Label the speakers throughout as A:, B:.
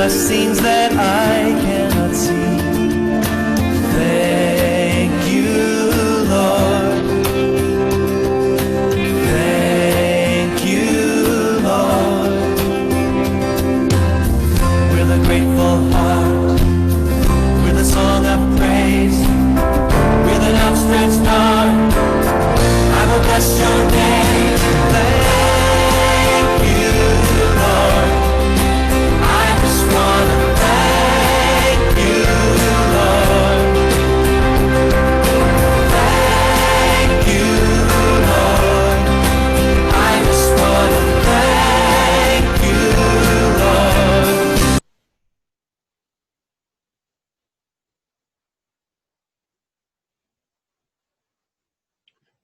A: blessings that I cannot see. Thank you, Lord. Thank you, Lord. With a grateful heart, with a song of praise, with an outstretched arm, I will bless your name. Thank you, Lord. I just want to thank you, Lord. Thank you, Lord. I just want to thank you, Lord.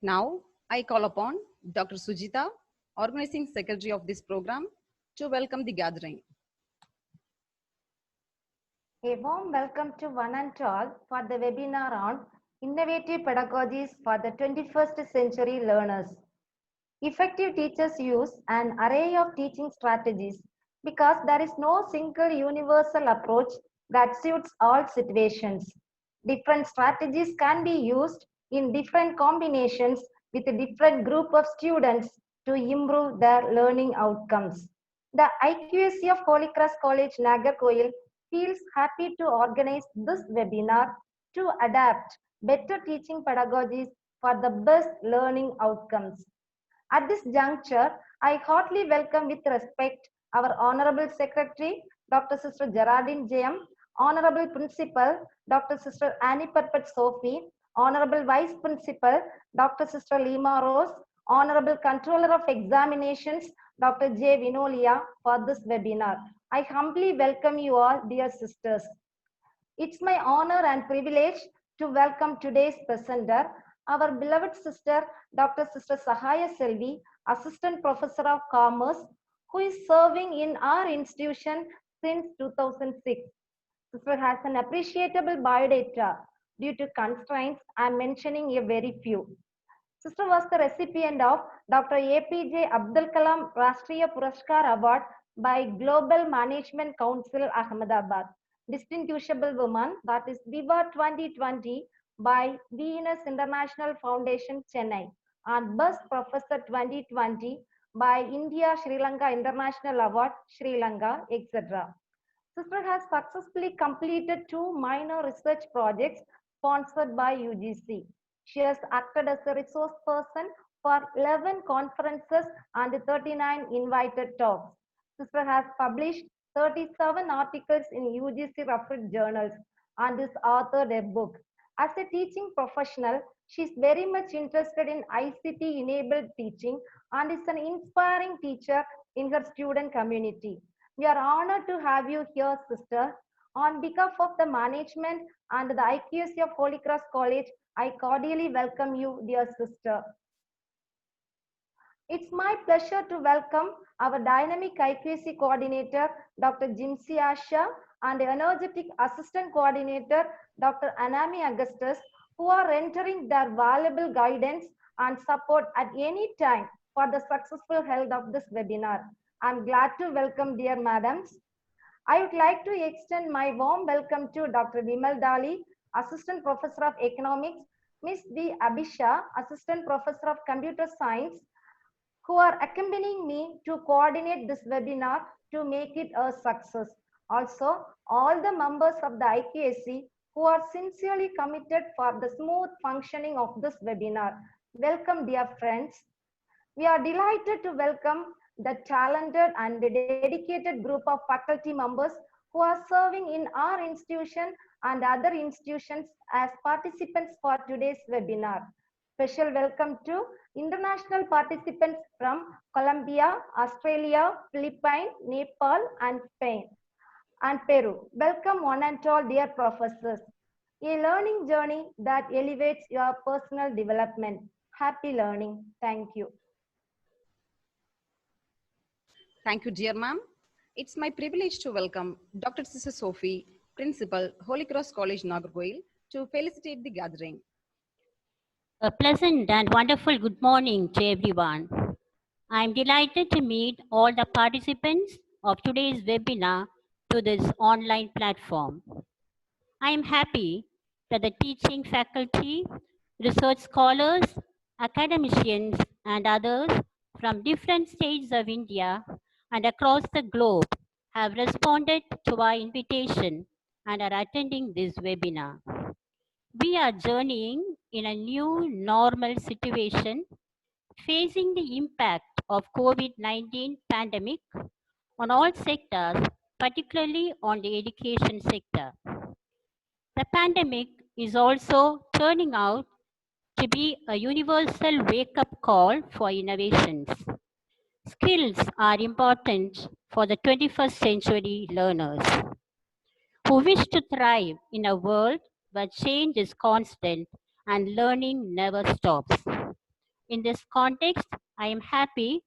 B: Now, I call upon Dr. Sujita, Organizing Secretary of this program, to welcome the gathering.
C: A warm welcome to one and all for the webinar on Innovative Pedagogies for the 21st Century Learners. Effective teachers use an array of teaching strategies because there is no single universal approach that suits all situations. Different strategies can be used in different combinations with a different group of students to improve their learning outcomes. The IQAC of Holy Cross College, Nagarkoil feels happy to organize this webinar to adapt better teaching pedagogies for the best learning outcomes. At this juncture, I heartily welcome with respect our Honorable Secretary, Dr. Sister Geraldine J.M., Honorable Principal, Dr. Sister Annie Perpet Sophie, Honorable Vice Principal, Dr. Sister Lima Rose, Honorable Controller of Examinations, Dr. J. Vinolia, for this webinar. I humbly welcome you all, dear sisters. It's my honor and privilege to welcome today's presenter, our beloved sister, Dr. Sister Sahaya Selvi, Assistant Professor of Commerce, who is serving in our institution since 2006. Sister has an appreciable biodata. Due to constraints, I am mentioning a very few. Sister was the recipient of Dr. APJ Abdul Kalam Rashtriya Puraskar Award by Global Management Council Ahmedabad. Distinguishable Woman, that is Viva 2020 by Venus International Foundation Chennai, and Best Professor 2020 by India Sri Lanka International Award Sri Lanka, etc. Sister has successfully completed 2 minor research projects sponsored by UGC. She has acted as a resource person for 11 conferences and 39 invited talks. Sister has published 37 articles in UGC referred journals and has authored a book. As a teaching professional, she is very much interested in ICT-enabled teaching and is an inspiring teacher in her student community. We are honored to have you here, sister. On behalf of the management and the IQAC of Holy Cross College, I cordially welcome you, dear sister. It's my pleasure to welcome our dynamic IQAC coordinator, Dr. Jimsi Asha, and energetic assistant coordinator, Dr. Anami Augustus, who are entering their valuable guidance and support at any time for the successful health of this webinar. I'm glad to welcome dear madams. I would like to extend my warm welcome to Dr. Vimal Dali, Assistant Professor of Economics, Ms. V. Abhisha, Assistant Professor of Computer Science, who are accompanying me to coordinate this webinar to make it a success. Also, all the members of the IQAC who are sincerely committed for the smooth functioning of this webinar. Welcome, dear friends. We are delighted to welcome the talented and dedicated group of faculty members who are serving in our institution and other institutions as participants for today's webinar. Special welcome to international participants from Colombia, Australia, Philippines, Nepal, and Spain, and Peru. Welcome one and all, dear professors. A learning journey that elevates your personal development. Happy learning. Thank you.
B: Thank you, dear ma'am. It's my privilege to welcome Dr. Sister Sophie, Principal, Holy Cross College, Nagarkoil, to felicitate the gathering.
D: A pleasant and wonderful good morning to everyone. I am delighted to meet all the participants of today's webinar to this online platform. I am happy that the teaching faculty, research scholars, academicians, and others from different states of India and across the globe have responded to our invitation and are attending this webinar. We are journeying in a new normal situation, facing the impact of COVID-19 pandemic on all sectors, particularly on the education sector. The pandemic is also turning out to be a universal wake-up call for innovations. Skills are important for the 21st century learners who wish to thrive in a world where change is constant and learning never stops. In this context, I am happy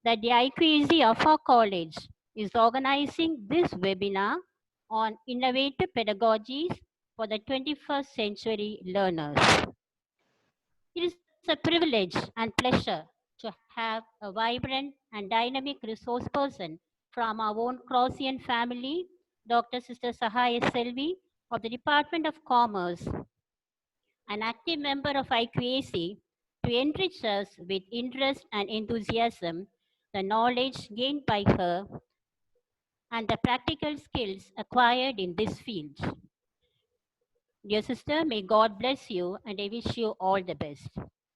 D: that the IQAC of our college is organizing this webinar on innovative pedagogies for the 21st century learners. It is a privilege and pleasure to have a vibrant and dynamic resource person from our own Crossian family, Dr. Sister Sahaya Selvi of the Department of Commerce, an active member of IQAC, to enrich us with interest and enthusiasm, the knowledge gained by her, and the practical skills acquired in this field. Dear sister, may God bless you and I wish you all the best.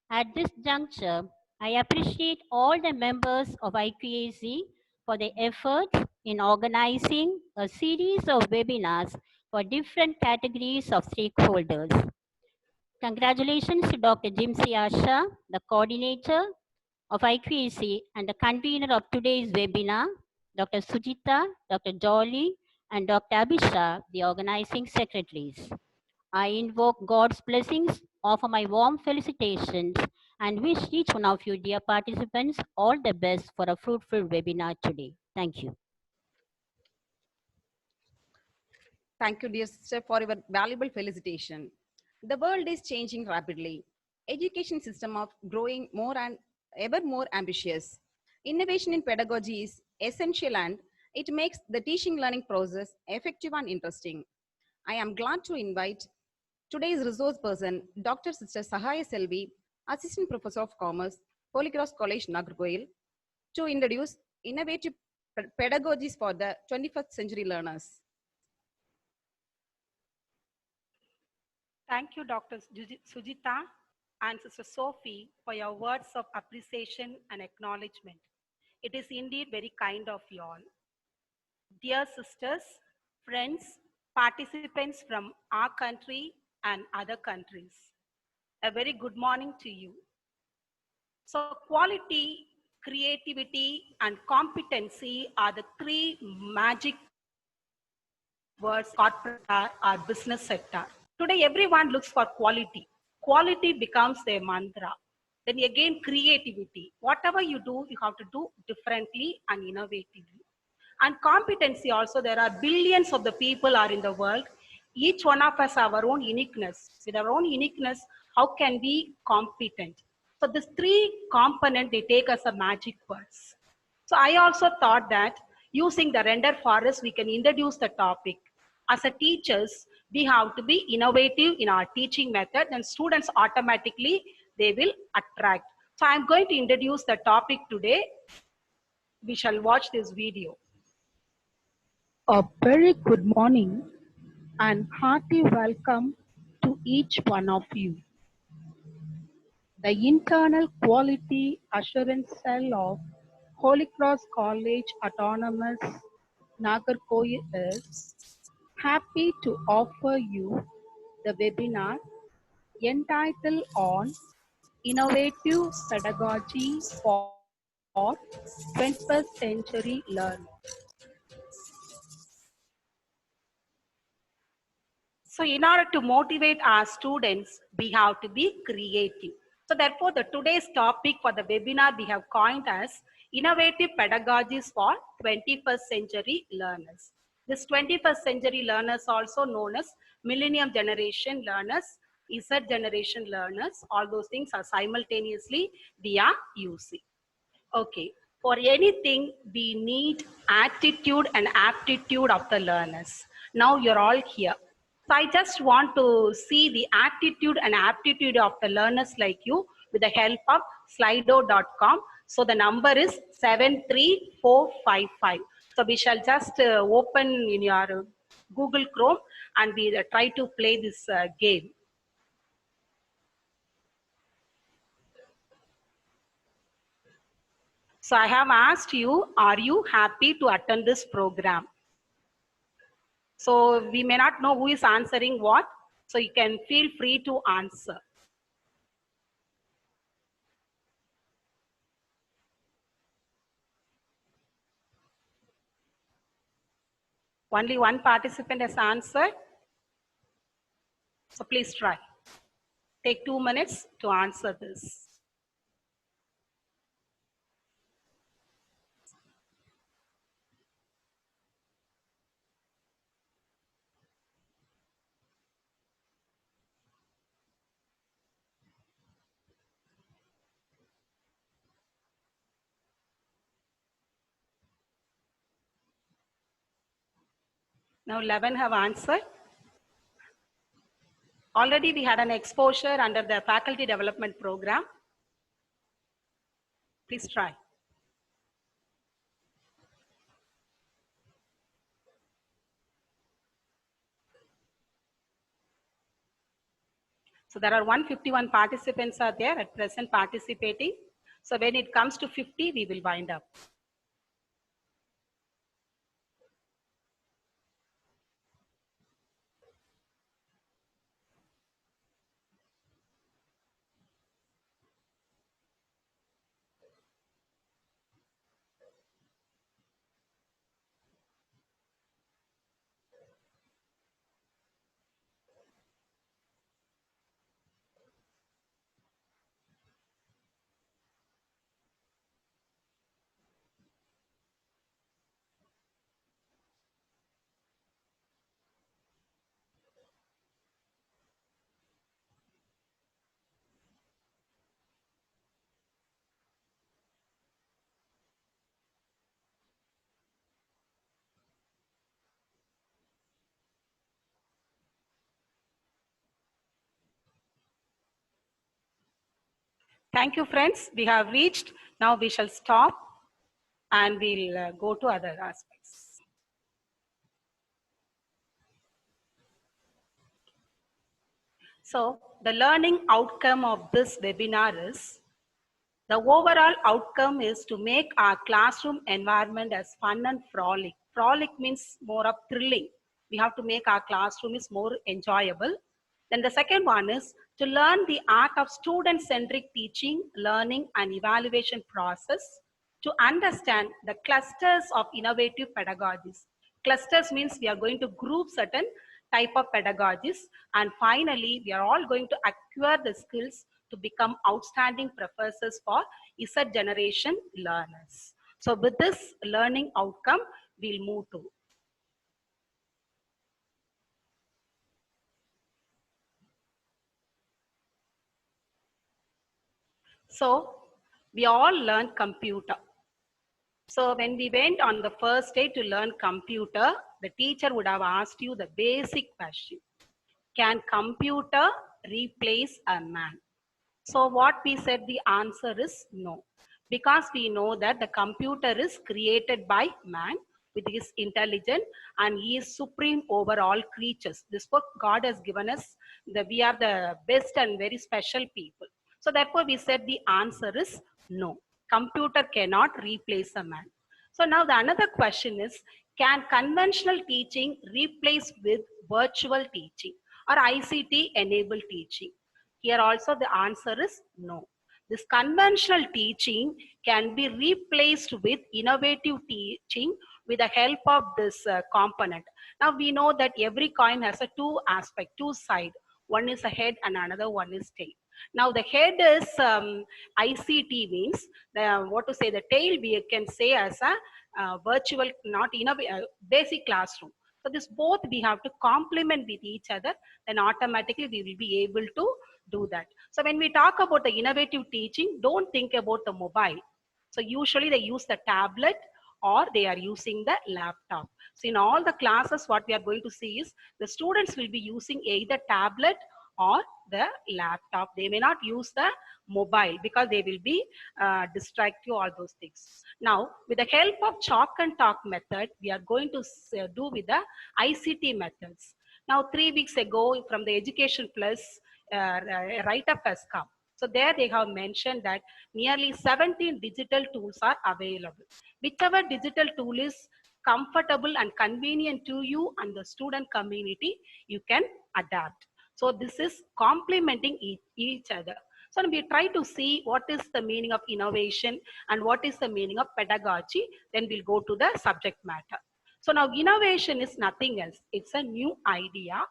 D: At this juncture, I appreciate all the members of IQAC for their efforts in organizing a series of webinars for different categories of stakeholders. Congratulations to Dr. Jimsi Asha, the coordinator of IQAC and the convener of today's webinar, Dr. Sujita, Dr. Jolly, and Dr. Abhisha, the organizing secretaries. I invoke God's blessings, offer my warm felicitations, and wish each one of you, dear participants, all the best for a fruitful webinar today. Thank you.
B: Thank you, dear sister, for your valuable felicitation. The world is changing rapidly. Education system of growing more and ever more ambitious. Innovation in pedagogy is essential and it makes the teaching learning process effective and interesting. I am glad to invite today's resource person, Dr. Sister Sahaya Selvi, Assistant Professor of Commerce, Holy Cross College, Nagarkoil, to introduce innovative pedagogies for the 21st century learners.
E: Thank you, Dr. Sujita and Sister Sophie, for your words of appreciation and acknowledgement. It is indeed very kind of you all. Dear sisters, friends, participants from our country and other countries, a very good morning to you. So quality, creativity, and competency are the three magic words corporate or business sector. Today, everyone looks for quality. Quality becomes their mantra. Then again, creativity. Whatever you do, you have to do differently and innovatively. And competency also, there are billions of the people are in the world. Each one of us have our own uniqueness. With our own uniqueness, how can we be competent? So these three components, they take us a magic words. So I also thought that using the render forest, we can introduce the topic. As a teachers, we have to be innovative in our teaching method, and students automatically, they will attract. So I'm going to introduce the topic today. We shall watch this video.
F: A very good morning and hearty welcome to each one of you. The internal quality assurance cell of Holy Cross College Autonomous Nagarkoil is happy to offer you the webinar entitled on Innovative Pedagogy for 21st Century Learning.
E: So in order to motivate our students, we have to be creative. So therefore, the today's topic for the webinar we have coined as Innovative Pedagogies for 21st Century Learners. This 21st century learners, also known as Millennium Generation Learners, Z Generation Learners, all those things are simultaneously we are using. Okay, For anything, we need attitude and aptitude of the learners. Now you're all here. So I just want to see the attitude and aptitude of the learners like you with the help of slido.com. So the number is 73455. So we shall just open in your Google Chrome and we try to play this game. So I have asked you, are you happy to attend this program? So we may not know who is answering what, so you can feel free to answer. Only one participant has answered. So please try. Take 2 minutes to answer this. Now 11 have answered. Already we had an exposure under the faculty development program. Please try. So there are 151 participants are there at present participating. So when it comes to 50, we will wind up. Thank you, friends. We have reached. Now we shall stop and we'll go to other aspects. So the learning outcome of this webinar is, the overall outcome is to make our classroom environment as fun and frolic. Frolic means more of thrilling. We have to make our classroom is more enjoyable. Then the second one is to learn the art of student-centric teaching, learning and evaluation process, to understand the clusters of innovative pedagogies. Clusters means we are going to group certain type of pedagogies, and finally we are all going to acquire the skills to become outstanding professors for Z generation learners. So with this learning outcome, we'll move to. So we all learned computer. So when we went on the first day to learn computer, the teacher would have asked you the basic question. Can computer replace a man? So what we said, the answer is no. Because we know that the computer is created by man with his intelligence and he is supreme over all creatures. This book God has given us, we are the best and very special people. So therefore we said the answer is no. Computer cannot replace a man. So now the another question is, can conventional teaching replace with virtual teaching or ICT enabled teaching? Here also the answer is no. This conventional teaching can be replaced with innovative teaching with the help of this component. Now we know that every coin has a two aspect, two side. One is a head and another one is tail. Now the head is ICT means what to say, the tail we can say as a virtual, not basic classroom. So this both we have to complement with each other, then automatically we will be able to do that. So when we talk about the innovative teaching, don't think about the mobile. So usually they use the tablet or they are using the laptop. So in all the classes, what we are going to see is the students will be using either tablet or the laptop. They may not use the mobile because they will be distract you, all those things. Now, with the help of chalk and talk method, we are going to do with the ICT methods. Now, 3 weeks ago, from the Education Plus, write-up has come. So there they have mentioned that nearly 17 digital tools are available. Whichever digital tool is comfortable and convenient to you and the student community, you can adapt. So this is complementing each other. So we try to see what is the meaning of innovation and what is the meaning of pedagogy. Then we'll go to the subject matter. So now innovation is nothing else. It's a new idea,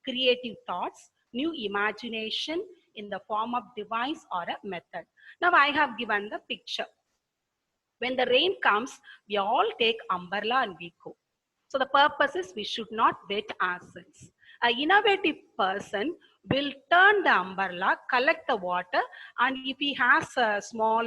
E: creative thoughts, new imagination in the form of device or a method. Now I have given the picture. When the rain comes, we all take umbrella and we go. So the purpose is we should not wet ourselves. An innovative person will turn the umbrella, collect the water, and if he has a small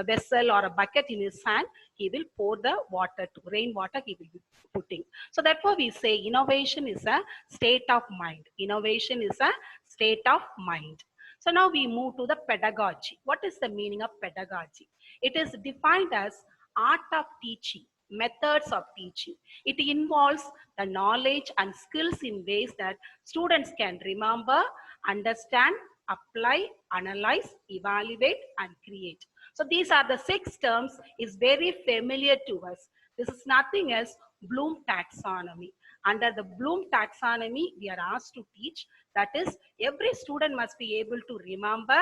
E: vessel or a bucket in his hand, he will pour the water to rainwater he will be putting. So therefore we say innovation is a state of mind. Innovation is a state of mind. So now we move to the pedagogy. What is the meaning of pedagogy? It is defined as art of teaching, methods of teaching. It involves the knowledge and skills in ways that students can remember, understand, apply, analyze, evaluate, and create. So these are the 6 terms is very familiar to us. This is nothing else Bloom taxonomy. Under the Bloom taxonomy, we are asked to teach. That is, every student must be able to remember,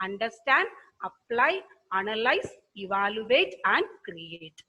E: understand, apply, analyze, evaluate, and create.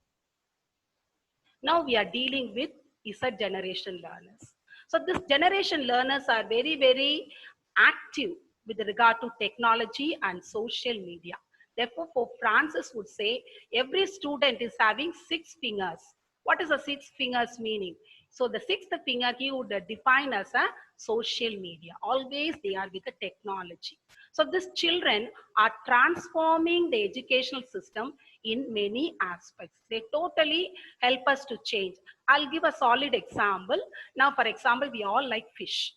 E: Now we are dealing with Z generation learners. So this generation learners are very, very active with regard to technology and social media. Therefore, Pope Francis would say every student is having 6 fingers. What is the 6 fingers meaning? So the 6th finger he would define as a social media. Always they are with the technology. So these children are transforming the educational system in many aspects. They totally help us to change. I'll give a solid example. Now, for example, we all like fish.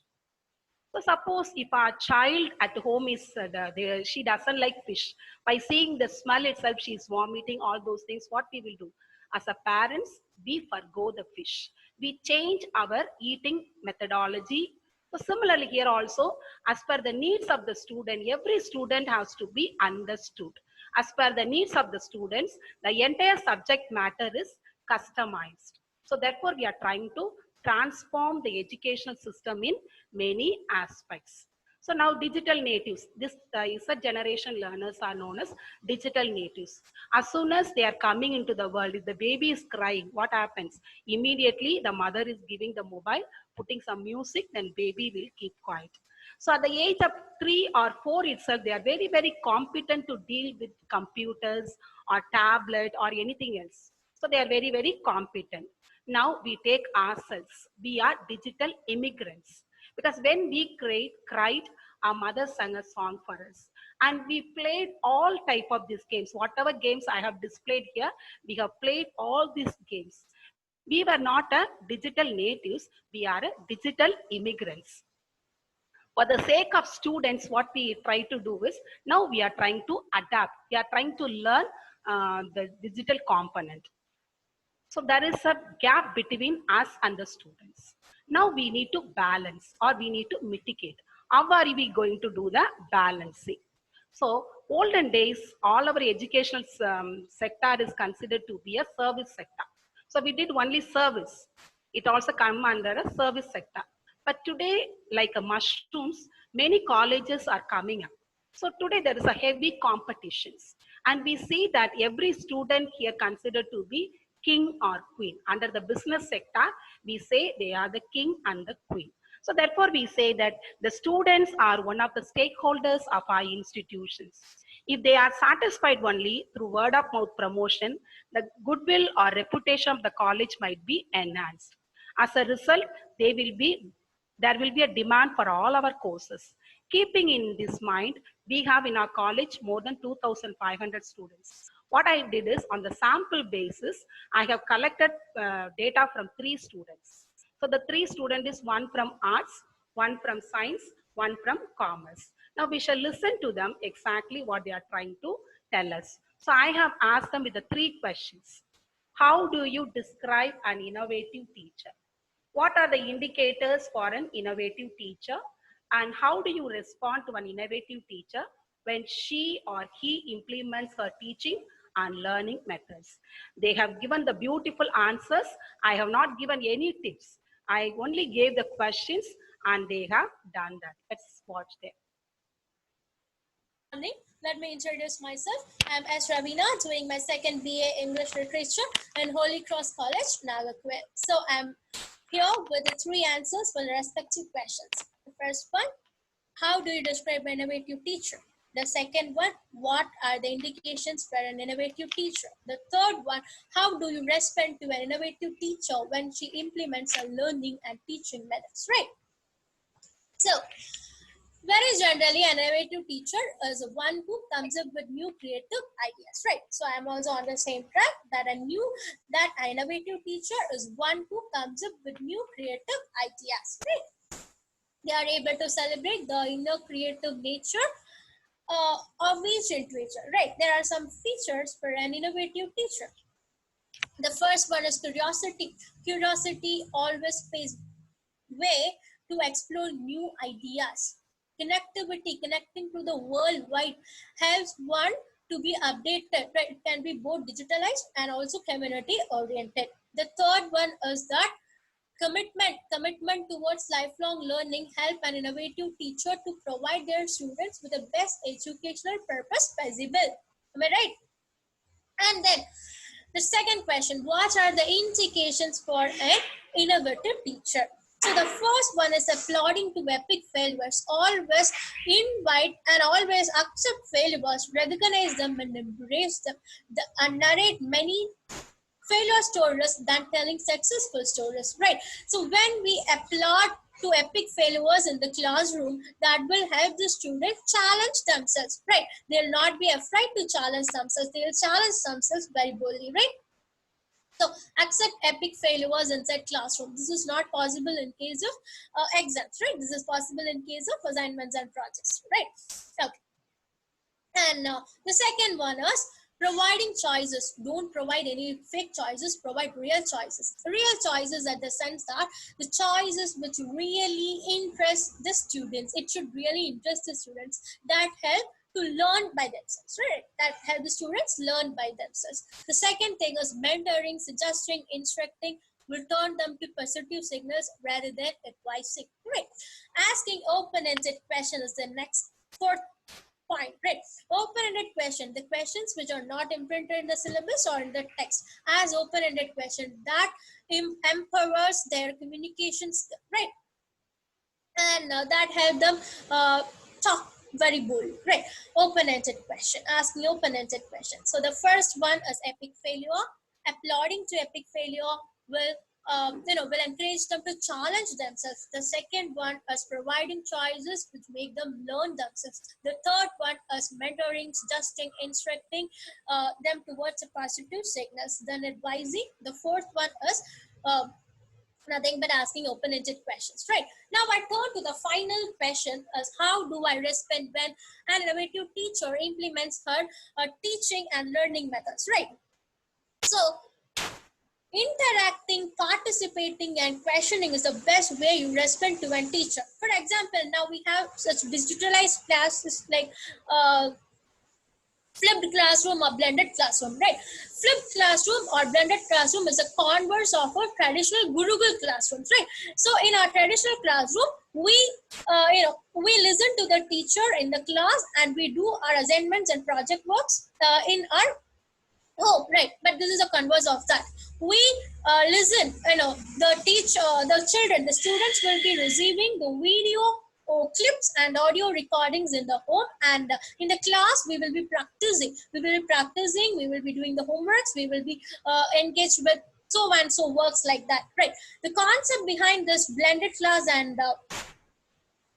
E: So suppose if our child at home is, she doesn't like fish. By seeing the smell itself, she's vomiting, all those things, what we will do? As a parents, we forgo the fish. We change our eating methodology. So similarly here also, as per the needs of the student, every student has to be understood. As per the needs of the students, the entire subject matter is customized. So therefore, we are trying to transform the educational system in many aspects. So now digital natives, this Z generation learners are known as digital natives. As soon as they are coming into the world, if the baby is crying, what happens? Immediately the mother is giving the mobile, putting some music, then baby will keep quiet. So at the age of 3 or 4 itself, they are very, very competent to deal with computers or tablet or anything else. So they are very, very competent. Now we take ourselves. We are digital immigrants. Because when we cried, our mother sang a song for us. And we played all type of these games. Whatever games I have displayed here, we have played all these games. We were not a digital natives. We are a digital immigrants. For the sake of students, what we try to do is, now we are trying to adapt. We are trying to learn the digital component. So there is a gap between us and the students. Now we need to balance or we need to mitigate. How are we going to do the balancing? So olden days, all our educational sector is considered to be a service sector. So we did only service. It also comes under a service sector. But today, like mushrooms, many colleges are coming up. So today there is a heavy competitions. And we see that every student here considered to be king or queen. Under the business sector, we say they are the king and the queen. So therefore, we say that the students are one of the stakeholders of our institutions. If they are satisfied only through word of mouth promotion, the goodwill or reputation of the college might be enhanced. As a result, there will be a demand for all our courses. Keeping in this mind, we have in our college more than 2,500 students. What I did is on the sample basis, I have collected data from 3 students. So the 3 students is one from arts, one from science, one from commerce. Now we shall listen to them exactly what they are trying to tell us. So I have asked them with the 3 questions. How do you describe an innovative teacher? What are the indicators for an innovative teacher? And how do you respond to an innovative teacher when she or he implements her teaching and learning methods? They have given the beautiful answers. I have not given any tips. I only gave the questions and they have done that. Let's watch them.
G: Morning. Let me introduce myself. I'm S. Ravina, doing my second BA English Literature in Holy Cross College, Nagarcoil. So I'm here with the 3 answers for the respective questions. The first one, how do you describe an innovative teacher? The second one, what are the indications for an innovative teacher? The third one, how do you respond to an innovative teacher when she implements her learning and teaching methods, right? So, very generally, an innovative teacher is one who comes up with new creative ideas, right? So I'm also on the same track that an innovative teacher is one who comes up with new creative ideas, right? They are able to celebrate the inner creative nature of each individual, right? There are some features for an innovative teacher. The first one is curiosity. Curiosity always paves way to explore new ideas. Connectivity, connecting to the world wide, helps one to be updated, right? It can be both digitalized and also community oriented. The third one is that commitment towards lifelong learning help an innovative teacher to provide their students with the best educational purpose possible. Am I right? And then the second question, what are the indications for an innovative teacher? So the first one is applauding to epic failures. Always invite and always accept failures, recognize them and embrace them. And narrate many failure stories than telling successful stories, right? So when we applaud to epic failures in the classroom, that will help the students challenge themselves, right? They'll not be afraid to challenge themselves. They'll challenge themselves very boldly, right? So accept epic failures inside classroom. This is not possible in case of exams, right? This is possible in case of assignments and projects, right? Okay. And the second one is providing choices. Don't provide any fake choices, provide real choices. Real choices at the sense that the choices which really interest the students. It should really interest the students, that help to learn by themselves, right? That help the students learn by themselves. The second thing is mentoring, suggesting, instructing will turn them to positive signals rather than advising, right? Asking open-ended questions is the next fourth point, right? Open-ended question, the questions which are not imprinted in the syllabus or in the text, as open-ended question that empowers their communications, right? And that help them talk very bold, right? Open-ended question, asking open-ended question. So the first one is epic failure. Applauding to epic failure will will encourage them to challenge themselves. The second one is providing choices which make them learn themselves. The third one is mentoring, suggesting, instructing them towards a positive signals. Then advising. The fourth one is nothing but asking open-ended questions, right? Now I turn to the final question as how do I respond when an innovative teacher implements her teaching and learning methods, right? So interacting, participating, and questioning is the best way you respond to a teacher. For example, now we have such digitalized classes like flipped classroom or blended classroom, right? Flipped classroom or blended classroom is a converse of a traditional Gurukul classrooms, right? So in our traditional classroom, we listen to the teacher in the class and we do our assignments and project works in our home, right? But this is a converse of that. We listen, the children, the students will be receiving the video or clips and audio recordings in the home, and in the class we will be practicing. We will be doing the homeworks, we will be engaged with so and so works like that, right? The concept behind this blended class and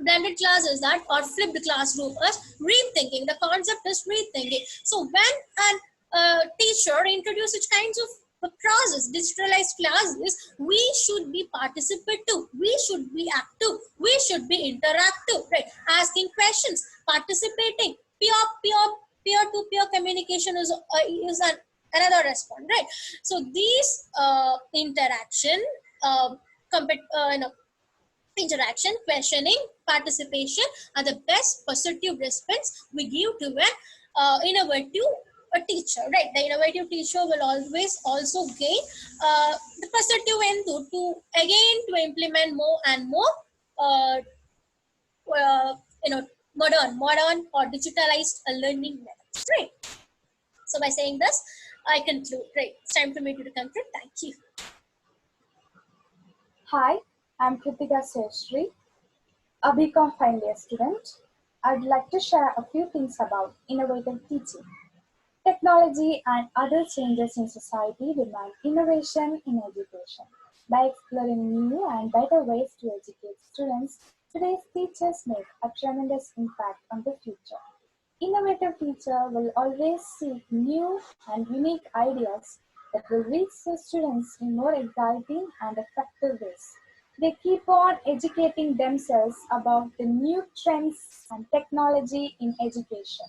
G: blended class is that, or flipped classroom is rethinking. The concept is rethinking. So when an teacher introduce such kinds of process, digitalized classes, we should be participative, we should be active, we should be interactive, right? Asking questions, participating, peer-to-peer communication is another response, right? So these interaction, you know, interaction, questioning, participation are the best positive response we give to an innovative teacher, right? The innovative teacher will always also gain the positive end to implement more and more uh, uh, you know, modern or digitalized learning methods, right? So by saying this, I conclude, right? It's time for me to conclude. Thank you.
H: Hi, I'm Kritika Seshri, a BCom final year student. I'd like to share a few things about innovative teaching. Technology and other changes in society demand innovation in education. By exploring new and better ways to educate students, today's teachers make a tremendous impact on the future. Innovative teacher will always seek new and unique ideas that will reach the students in more exciting and effective ways. They keep on educating themselves about the new trends and technology in education.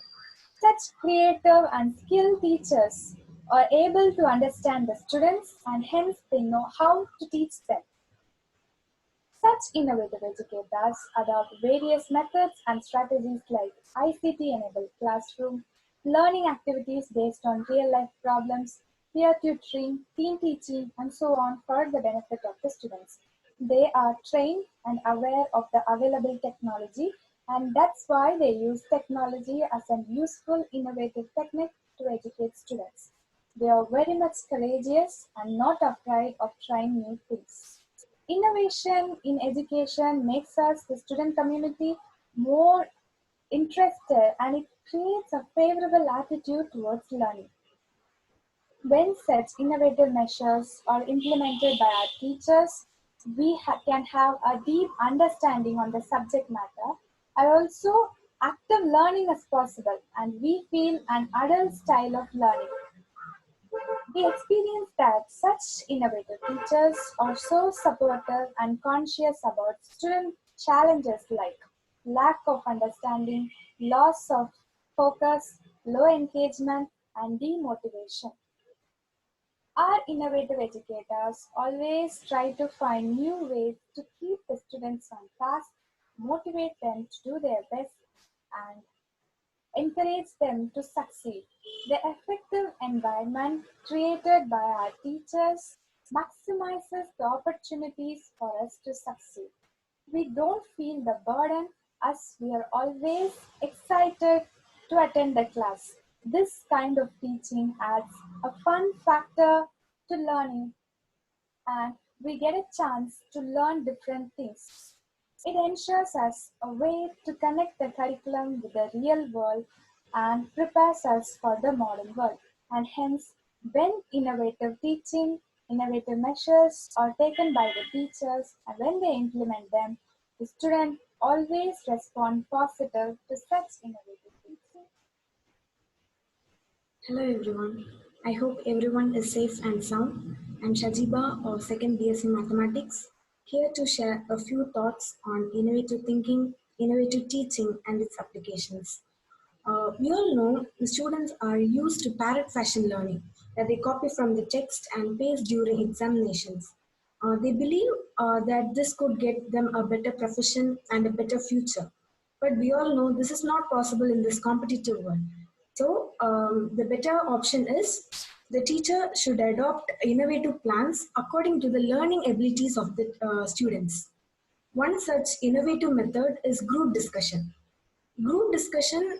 H: Such creative and skilled teachers are able to understand the students and hence they know how to teach them. Such innovative educators adopt various methods and strategies like ICT-enabled classroom, learning activities based on real-life problems, peer tutoring, team teaching, and so on for the benefit of the students. They are trained and aware of the available technology, and that's why they use technology as a useful, innovative technique to educate students. They are very much courageous and not afraid of trying new things. Innovation in education makes us, the student community, more interested and it creates a favorable attitude towards learning. When such innovative measures are implemented by our teachers, we can have a deep understanding on the subject matter and also active learning is possible and we feel an adult style of learning. We experience that such innovative teachers are so supportive and conscious about student challenges like lack of understanding, loss of focus, low engagement, and demotivation. Our innovative educators always try to find new ways to keep the students on task, motivate them to do their best, and encourage them to succeed. The effective environment created by our teachers maximizes the opportunities for us to succeed. We don't feel the burden as we are always excited to attend the class. This kind of teaching adds a fun factor to learning and we get a chance to learn different things. It ensures us a way to connect the curriculum with the real world and prepares us for the modern world. And hence, when innovative measures are taken by the teachers and when they implement them, the students always respond positive to such innovative teaching.
I: Hello everyone. I hope everyone is safe and sound. I'm Shajiba of 2nd BSc Mathematics, here to share a few thoughts on innovative thinking, innovative teaching and its applications. We all know the students are used to parrot fashion learning, that they copy from the text and paste during examinations. They believe that this could get them a better profession and a better future. But we all know this is not possible in this competitive world. So the better option is the teacher should adopt innovative plans according to the learning abilities of the students. One such innovative method is group discussion. Group discussion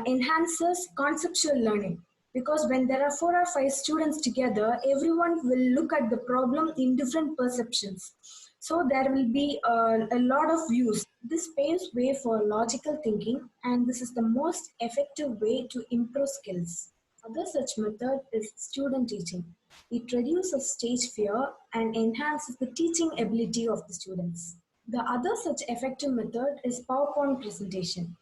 I: enhances conceptual learning because when there are 4 or 5 students together, everyone will look at the problem in different perceptions. So there will be a lot of views. This paves way for logical thinking and this is the most effective way to improve skills. Other such method is student teaching. It reduces stage fear and enhances the teaching ability of the students. The other such effective method is PowerPoint presentation.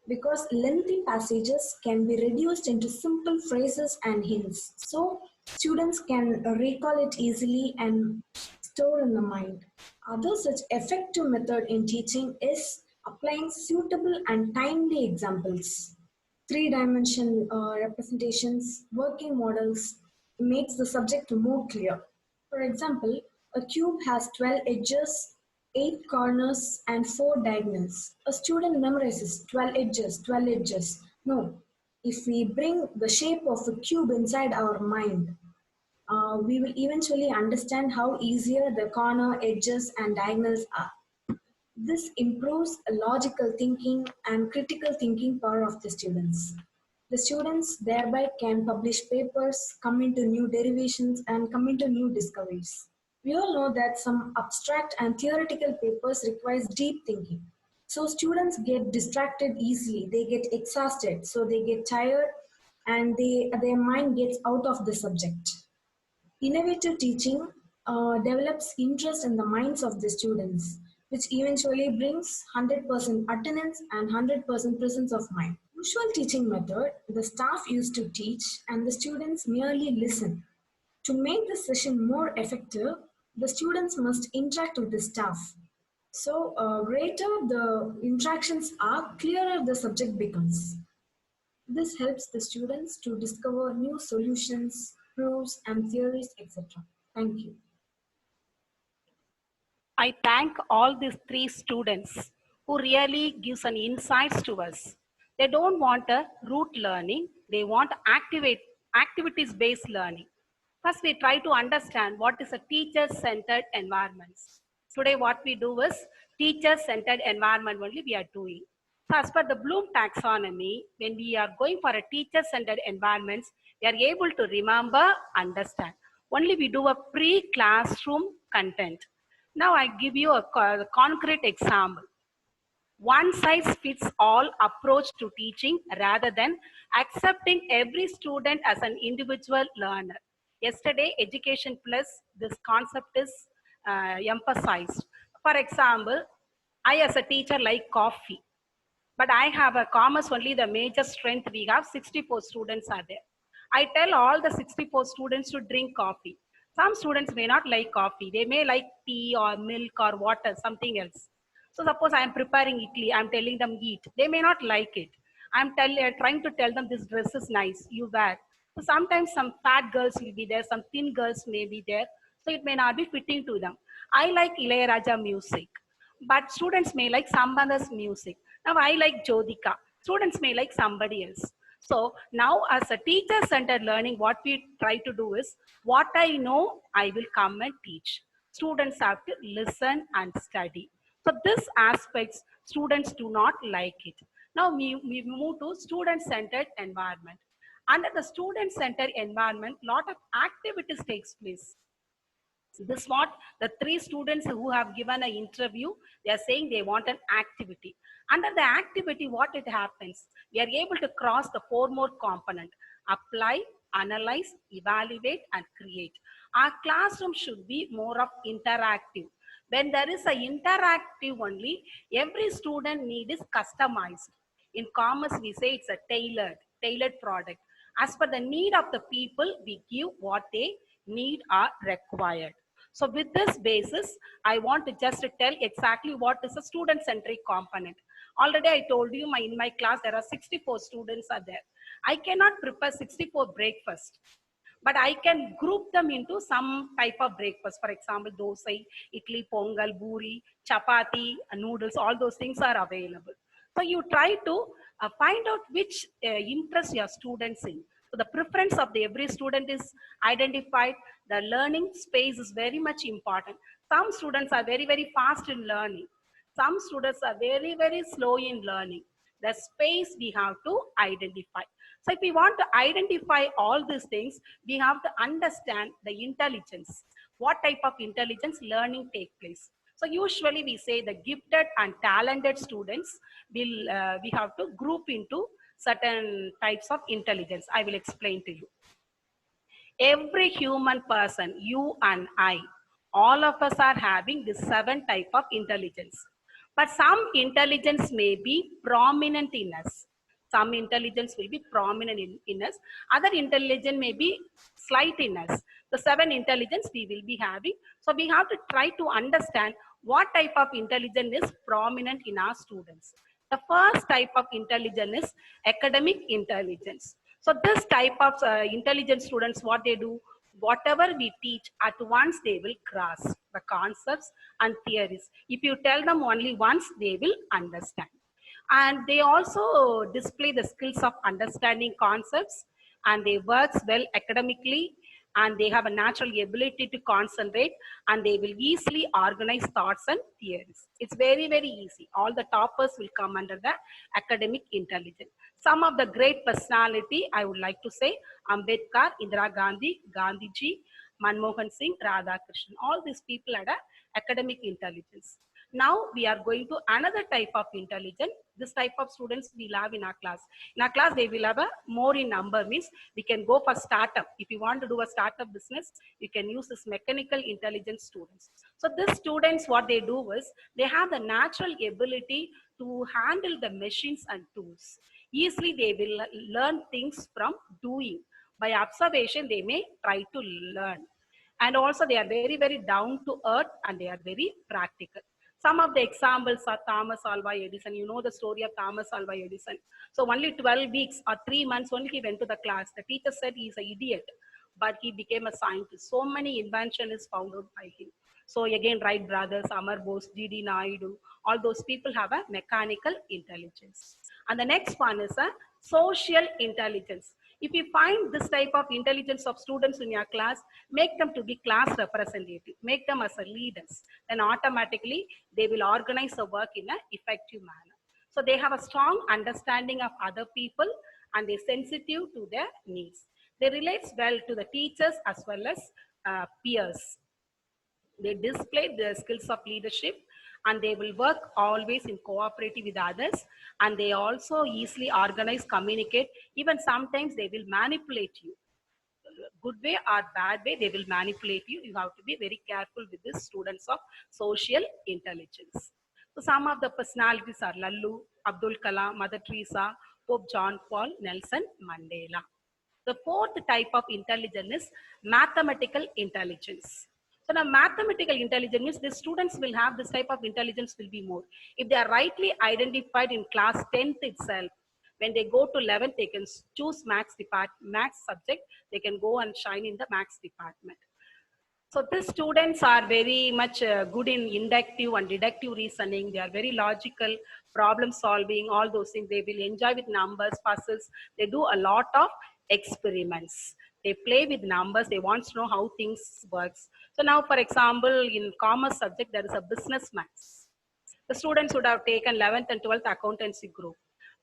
I: because lengthy passages can be reduced into simple phrases and hints. So students can recall it easily and store in the mind. Other such effective method in teaching is applying suitable and timely examples. Three-dimension representations, working models makes the subject more clear. For example, a cube has 12 edges, 8 corners, and 4 diagonals. A student memorizes 12 edges, 12 edges. No, if we bring the shape of a cube inside our mind, we will eventually understand how easier the corner, edges, and diagonals are. This improves logical thinking and critical thinking power of the students. The students thereby can publish papers, come into new derivations, and come into new discoveries. We all know that some abstract and theoretical papers requires deep thinking. So students get distracted easily, they get exhausted, so they get tired and their mind gets out of the subject. Innovative teaching develops interest in the minds of the students, which eventually brings 100% attendance and 100% presence of mind. Usual teaching method, the staff used to teach and the students merely listen. To make the session more effective, the students must interact with the staff. So, greater the interactions are, clearer the subject becomes. This helps the students to discover new solutions, proofs, and theories, etc. Thank you.
E: I thank all these three students who really gives an insights to us. They don't want a rote learning, they want activities-based learning. First, we try to understand what is a teacher-centered environment. Today, what we do is teacher-centered environment only we are doing. So as per the Bloom taxonomy, when we are going for a teacher-centered environment, we are able to remember, understand. Only we do a pre-classroom content. Now I give you a concrete example. One size fits all approach to teaching rather than accepting every student as an individual learner. Yesterday, Education Plus, this concept is emphasized. For example, I as a teacher like coffee, but I have a commerce only the major strength we have 64 students are there. I tell all the 64 students to drink coffee. Some students may not like coffee. They may like tea or milk or water, something else. So suppose I am preparing idli, I am telling them eat. They may not like it. I am trying to tell them this dress is nice, you wear. So sometimes some fat girls will be there, some thin girls may be there. So it may not be fitting to them. I like Ilayaraja music, but students may like some others music. Now I like Jodhika. Students may like somebody else. So now as a teacher-centered learning, what we try to do is, what I know, I will come and teach. Students have to listen and study. So this aspects, students do not like it. Now we move to student-centered environment. Under the student-centered environment, lot of activities takes place. This what the three students who have given an interview, they are saying they want an activity. Under the activity, what it happens, we are able to cross the four more component: apply, analyze, evaluate, and create. Our classroom should be more of interactive. When there is a interactive only, every student need is customized. In commerce, we say it's a tailored product. As per the need of the people, we give what they need or required. So with this basis, I want to just tell exactly what is a student-centric component. Already I told you in my class, there are 64 students are there. I cannot prepare 64 breakfast, but I can group them into some type of breakfast. For example, dosai, idli, pongal, buri, chapati, noodles, all those things are available. So you try to find out which interest your students in. So the preference of every student is identified. The learning space is very much important. Some students are very, very fast in learning. Some students are very, very slow in learning. The space we have to identify. So if we want to identify all these things, we have to understand the intelligence. What type of intelligence learning take place? So usually we say the gifted and talented students will we have to group into certain types of intelligence. I will explain to you. Every human person, you and I, all of us are having this 7 type of intelligence. But some intelligence may be prominent in us. Some intelligence will be prominent in us. Other intelligence may be slight in us. The 7 intelligence we will be having. So we have to try to understand what type of intelligence is prominent in our students. The first type of intelligence is academic intelligence. So this type of intelligent students, what they do, whatever we teach, at once they will grasp the concepts and theories. If you tell them only once, they will understand. And they also display the skills of understanding concepts, and they work well academically, and they have a natural ability to concentrate, and they will easily organize thoughts and theories. It's very, very easy. All the toppers will come under the academic intelligence. Some of the great personality, I would like to say, Ambedkar, Indira Gandhi, Gandhiji, Manmohan Singh, Radhakrishnan. All these people had a academic intelligence. Now we are going to another type of intelligence. This type of students we'll have in our class. In our class, they will have a more in number, means we can go for startup. If you want to do a startup business, you can use this mechanical intelligence students. So these students, what they do is, they have the natural ability to handle the machines and tools. Easily they will learn things from doing. By observation, they may try to learn. And also they are very, very down to earth, and they are very practical. Some of the examples are Thomas Alva Edison. You know the story of Thomas Alva Edison. So only 12 weeks or 3 months only he went to the class. The teacher said he's an idiot, but he became a scientist. So many inventions is found out by him. So again, Wright brothers, Amar Bose, G.D. Naidu, all those people have a mechanical intelligence. And the next one is a social intelligence. If you find this type of intelligence of students in your class, make them to be class representative, make them as a leaders. Then automatically they will organize the work in an effective manner. So they have a strong understanding of other people, and they're sensitive to their needs. They relate well to the teachers as well as peers. They display their skills of leadership, and they will work always in cooperative with others, and they also easily organize, communicate. Even sometimes they will manipulate you. Good way or bad way, they will manipulate you. You have to be very careful with these students of social intelligence. So some of the personalities are Lallu, Abdul Kalam, Mother Teresa, Pope John Paul, Nelson Mandela. The fourth type of intelligence is mathematical intelligence. So now mathematical intelligence means the students will have this type of intelligence will be more. If they are rightly identified in class 10th itself, when they go to 11th, they can choose max subject, they can go and shine in the max department. So these students are very much good in inductive and deductive reasoning. They are very logical, problem solving, all those things. They will enjoy with numbers, puzzles. They do a lot of experiments. They play with numbers. They want to know how things works. So now, for example, in commerce subject, there is a business maths. The students would have taken 11th and 12th accountancy group.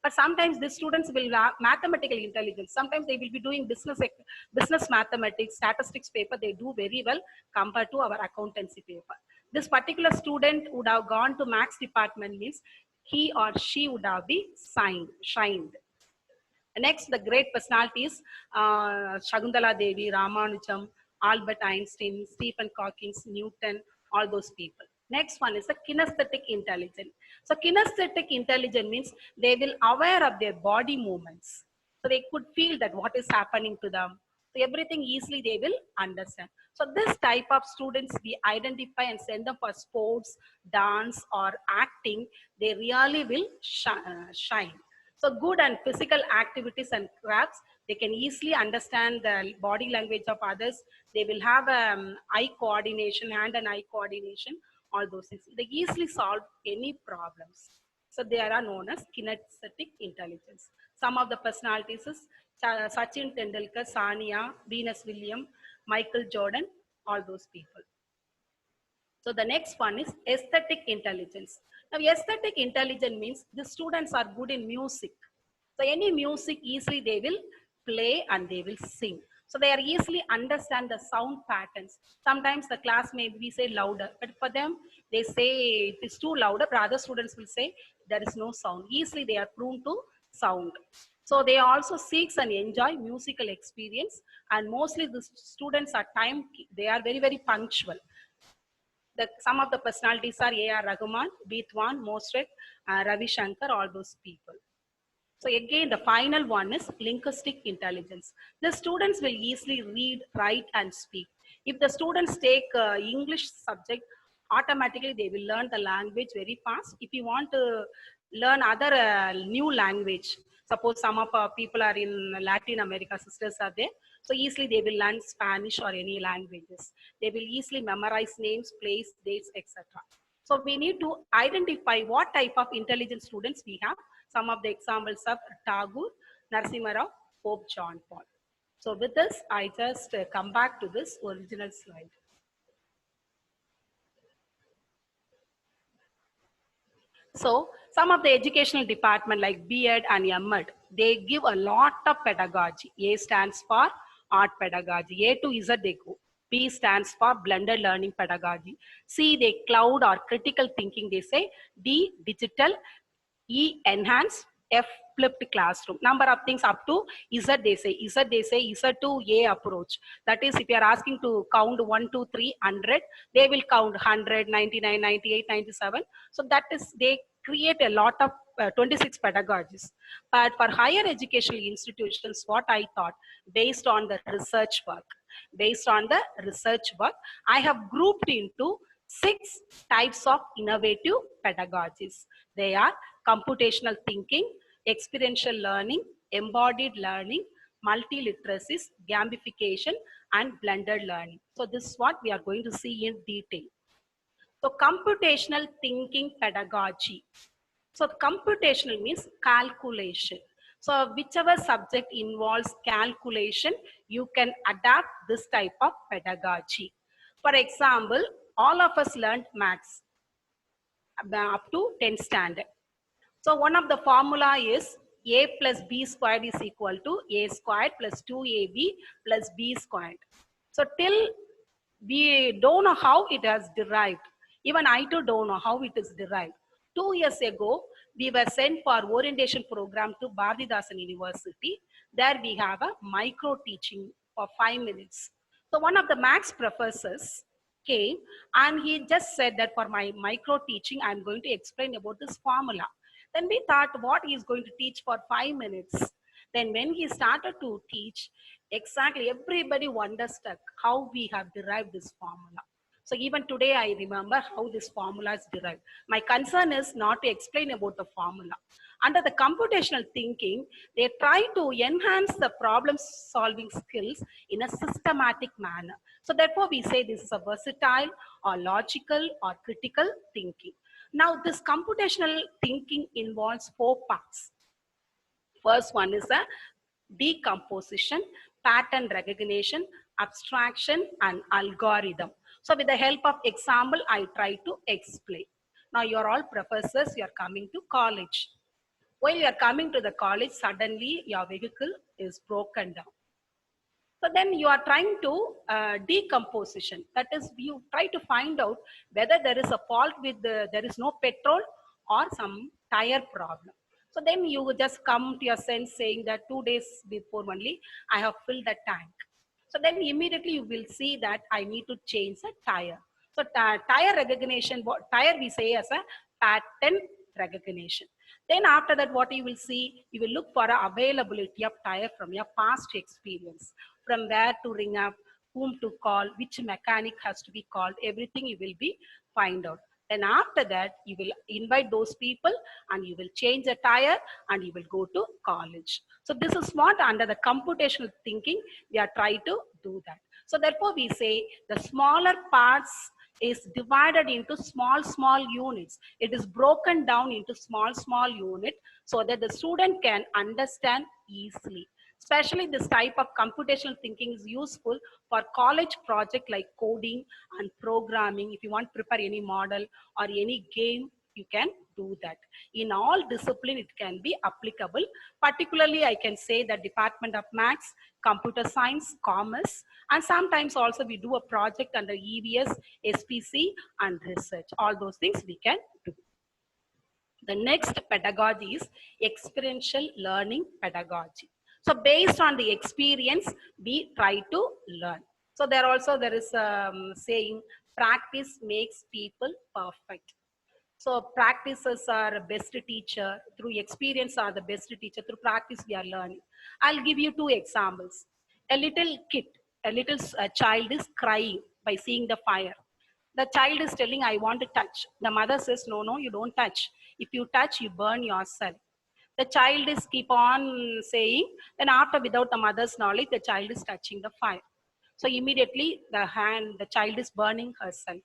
E: But sometimes these students will have mathematical intelligence. Sometimes they will be doing business mathematics, statistics paper. They do very well compared to our accountancy paper. This particular student would have gone to maths department, means he or she would have been shined. Next, the great personalities, Shakuntala Devi, Ramanujam, Albert Einstein, Stephen Hawking, Newton, all those people. Next one is the kinesthetic intelligence. So kinesthetic intelligence means they will aware of their body movements. So they could feel that what is happening to them. So everything easily they will understand. So this type of students we identify and send them for sports, dance or acting, they really will shine. So good and physical activities and crafts, they can easily understand the body language of others. They will have eye coordination, hand and eye coordination, all those things. They easily solve any problems. So they are known as kinesthetic intelligence. Some of the personalities is Sachin Tendulkar, Sania, Venus Williams, Michael Jordan, all those people. So the next one is aesthetic intelligence. Now aesthetic intelligence means the students are good in music. So any music easily they will play and they will sing. So they are easily understand the sound patterns. Sometimes the class may be say louder, but for them they say it is too louder, but other students will say there is no sound. Easily they are prone to sound. So they also seek and enjoy musical experience, and mostly the students are they are very, very punctual. Some of the personalities are A.R. Rahman, Beethoven, Mozart, Ravi Shankar, all those people. So again, the final one is linguistic intelligence. The students will easily read, write, and speak. If the students take English subject, automatically they will learn the language very fast. If you want to learn other new language, suppose some of our people are in Latin America, sisters are there, so easily they will learn Spanish or any languages. They will easily memorize names, place, dates, etc. So we need to identify what type of intelligent students we have. Some of the examples of Tagore, Narasimha Rao, Pope John Paul. So with this, I just come back to this original slide. So some of the educational department like B.Ed and M.Ed, they give a lot of pedagogy. A stands for art pedagogy. A to Z they go. B stands for blended learning pedagogy. C, they cloud or critical thinking, they say. D, digital. E, enhance. F, flipped classroom. Number of things up to Z they say. Z they say Z to A approach. That is, if you are asking to count 1, 2, 3, 100, they will count 100, 99, 98, 97. So that is, they create a lot of 26 pedagogies. But for higher educational institutions, what I thought, based on the research work, I have grouped into 6 types of innovative pedagogies. They are computational thinking, experiential learning, embodied learning, multiliteracies, gamification, and blended learning. So this is what we are going to see in detail. So computational thinking pedagogy. So computational means calculation. So whichever subject involves calculation, you can adapt this type of pedagogy. For example, all of us learned maths up to 10th standard. So one of the formula is A plus B squared is equal to A squared plus 2AB plus B squared. So till we don't know how it has derived. Even I too don't know how it is derived. 2 years ago, we were sent for orientation program to Bharatidasan University. There we have a micro teaching for 5 minutes. So one of the maths professors came and he just said that for my micro teaching, I'm going to explain about this formula. Then we thought what he is going to teach for 5 minutes. Then when he started to teach, exactly everybody wonderstruck how we have derived this formula. So even today I remember how this formula is derived. My concern is not to explain about the formula. Under the computational thinking, they try to enhance the problem solving skills in a systematic manner. So therefore we say this is a versatile or logical or critical thinking. Now this computational thinking involves 4 parts. First one is a decomposition, pattern recognition, abstraction, and algorithm. So with the help of example, I try to explain. Now you're all professors, you're coming to college. While you're coming to the college, suddenly your vehicle is broken down. So then you are trying to decomposition. That is, you try to find out whether there is a fault with there is no petrol or some tire problem. So then you just come to your sense saying that 2 days before only, I have filled the tank. So then immediately you will see that I need to change the tire. So tire recognition, tire we say as a pattern recognition. Then after that, what you will see, you will look for availability of tire from your past experience, from where to ring up, whom to call, which mechanic has to be called, everything you will be find out. Then after that, you will invite those people and you will change the tire and you will go to college. So this is what under the computational thinking, we are trying to do that. So therefore we say the smaller parts is divided into small units. It is broken down into small unit so that the student can understand easily. Especially this type of computational thinking is useful for college project like coding and programming. If you want to prepare any model or any game, you can do that. In all discipline, it can be applicable. Particularly, I can say that Department of Maths, Computer Science, Commerce, and sometimes also we do a project under EVS, SPC, and research. All those things we can do. The next pedagogy is experiential learning pedagogy. So based on the experience, we try to learn. So there is saying practice makes people perfect. So practices are best teacher. Through experience are the best teacher. Through practice we are learning. I'll give you two examples. A little kid, a little child is crying by seeing the fire. The child is telling, I want to touch. The mother says, no, no, you don't touch. If you touch, you burn yourself. The child is keep on saying, then after without the mother's knowledge, the child is touching the fire. So immediately the child is burning herself.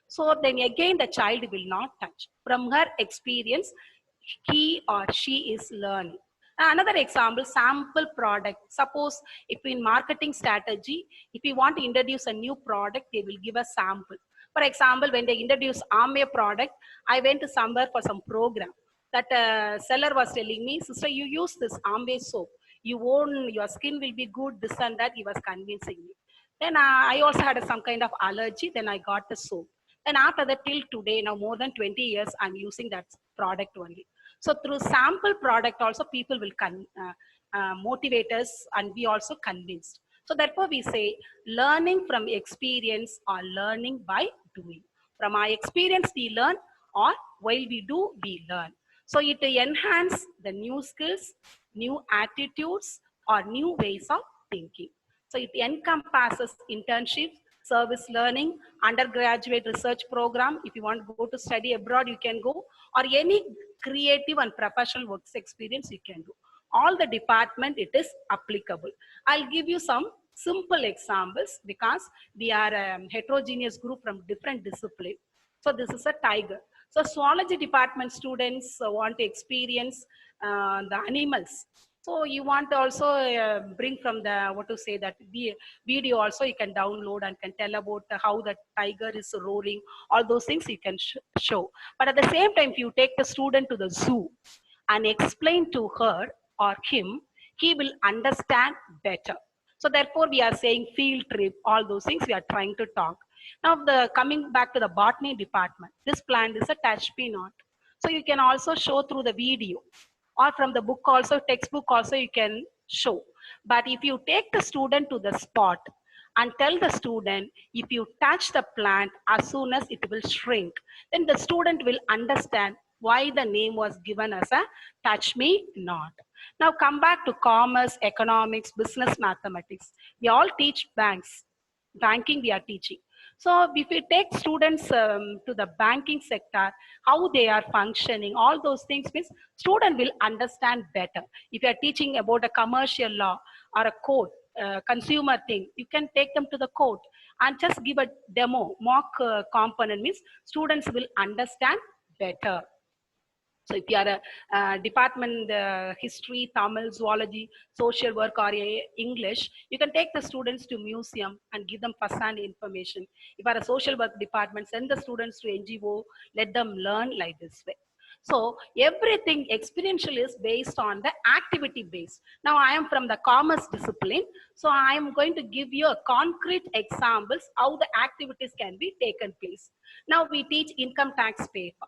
E: So then again, the child will not touch. From her experience, he or she is learning. Another example, sample product. Suppose if in marketing strategy, if you want to introduce a new product, they will give a sample. For example, when they introduce Amway product, I went to somewhere for some program. That seller was telling me, sister, you use this Amway soap. You won't, your skin will be good, this and that. He was convincing me. Then I also had some kind of allergy. Then I got the soap. And after that, till today, now more than 20 years, I'm using that product only. So through sample product also, people will motivate us, and we also convinced. So therefore we say learning from experience or learning by doing. From our experience we learn, or while we do, we learn. So it enhance the new skills, new attitudes, or new ways of thinking. So it encompasses internships, service learning, undergraduate research program. If you want to go to study abroad, you can go, or any creative and professional works experience you can do. All the department, it is applicable. I'll give you some simple examples because we are a heterogeneous group from different disciplines. So this is a tiger. So zoology department students want to experience the animals. So you want to also bring from the, what to say, that video also you can download and can tell about how the tiger is roaring. All those things you can show. But at the same time, if you take the student to the zoo and explain to her or him, he will understand better. So therefore we are saying field trip, all those things we are trying to talk. Now coming back to the botany department, this plant is a touch me not. So you can also show through the video, or from the book also, textbook also you can show. But if you take the student to the spot and tell the student, if you touch the plant, as soon as it will shrink, then the student will understand why the name was given as a touch me not. Now come back to commerce, economics, business, mathematics. We all teach banking we are teaching. So if we take students to the banking sector, how they are functioning, all those things means student will understand better. If you are teaching about a commercial law or a code, consumer thing, you can take them to the code and just give a demo, mock component means students will understand better. So if you are a department, history, Tamil, zoology, social work, or English, you can take the students to museum and give them first-hand information. If you are a social work department, send the students to NGO, let them learn like this way. So everything experiential is based on the activity base. Now I am from the commerce discipline. So I am going to give you a concrete examples how the activities can be taken place. Now we teach income tax paper.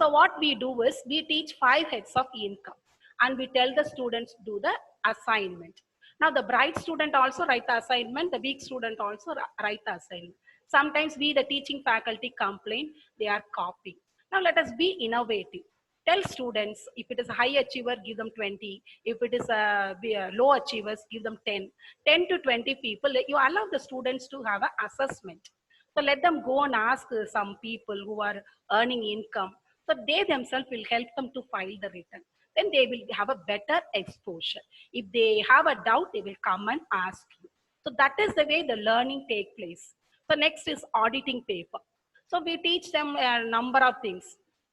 E: So what we do is we teach 5 heads of income and we tell the students do the assignment. Now the bright student also write the assignment, the weak student also write the assignment. Sometimes we the teaching faculty complain they are copying. Now let us be innovative. Tell students if it is a high achiever, give them 20. If it is a low achievers, give them 10. 10 to 20 people, you allow the students to have an assessment. So let them go and ask some people who are earning income. So they themselves will help them to file the return. Then they will have a better exposure. If they have a doubt, they will come and ask you. So that is the way the learning take place. So next is auditing paper. So we teach them a number of things.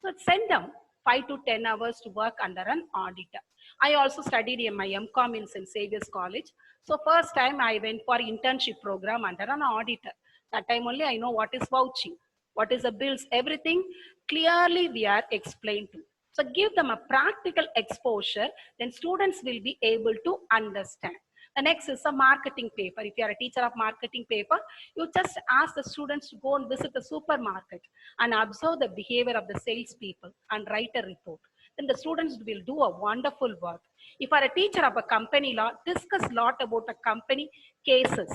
E: So send them 5 to 10 hours to work under an auditor. I also studied in my MCOM in St. Xavier's College. So first time I went for internship program under an auditor. That time only I know what is vouching, what is the bills, everything clearly we are explained to. So give them a practical exposure, then students will be able to understand. The next is a marketing paper. If you are a teacher of marketing paper, you just ask the students to go and visit the supermarket and observe the behavior of the salespeople and write a report. Then the students will do a wonderful work. If you are a teacher of a company law, discuss a lot about the company cases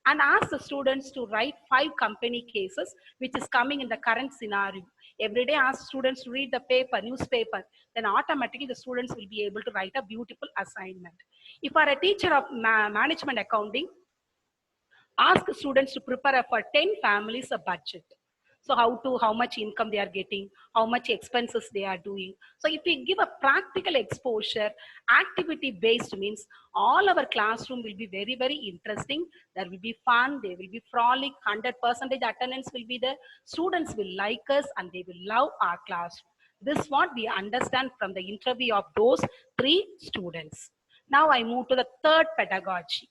E: and ask the students to write 5 company cases, which is coming in the current scenario. Every day ask students to read the paper, newspaper, then automatically the students will be able to write a beautiful assignment. If you are a teacher of management accounting, ask students to prepare for 10 families a budget. So how much income they are getting, how much expenses they are doing. So if we give a practical exposure, activity based means all our classroom will be very, very interesting. There will be fun, there will be frolic, 100% attendance will be there. Students will like us and they will love our classroom. This is what we understand from the interview of those 3 students. Now I move to the third pedagogy.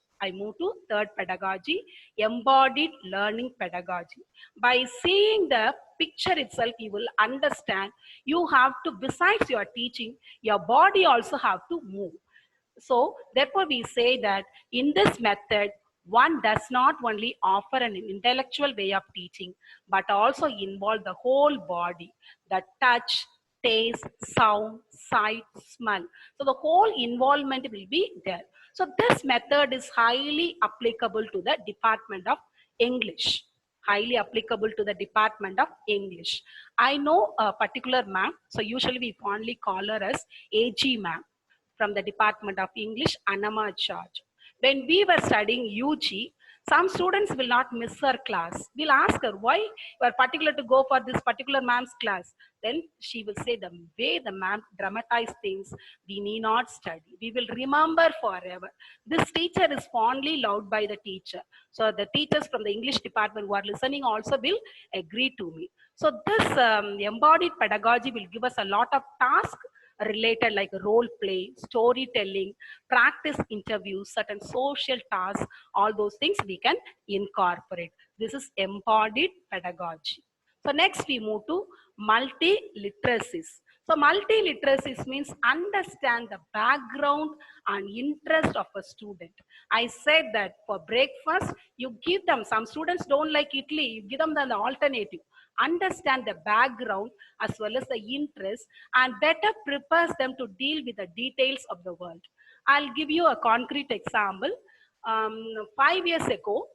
E: Embodied learning pedagogy. By seeing the picture itself, you will understand you have to, besides your teaching, your body also have to move. So therefore we say that in this method, one does not only offer an intellectual way of teaching, but also involve the whole body, the touch, taste, sound, sight, smell. So the whole involvement will be there. So this method is highly applicable to the Department of English. Highly applicable to the Department of English. I know a particular ma'am, so usually we fondly call her as AG ma'am from the Department of English, Annama George. When we were studying UG, some students will not miss her class. We'll ask her, why you are particular to go for this particular ma'am's class? Then she will say, the way the ma'am dramatized things, we need not study. We will remember forever. This teacher is fondly loved by the teacher. So the teachers from the English department who are listening also will agree to me. So this embodied pedagogy will give us a lot of tasks related like role play, storytelling, practice interviews, certain social tasks, all those things we can incorporate. This is embodied pedagogy. So next we move to multi-literacies. So multi-literacies means understand the background and interest of a student. I said that for breakfast, you give them, some students don't like idli, you give them the alternative. Understand the background as well as the interest and better prepares them to deal with the details of the world. I'll give you a concrete example. 5 years ago,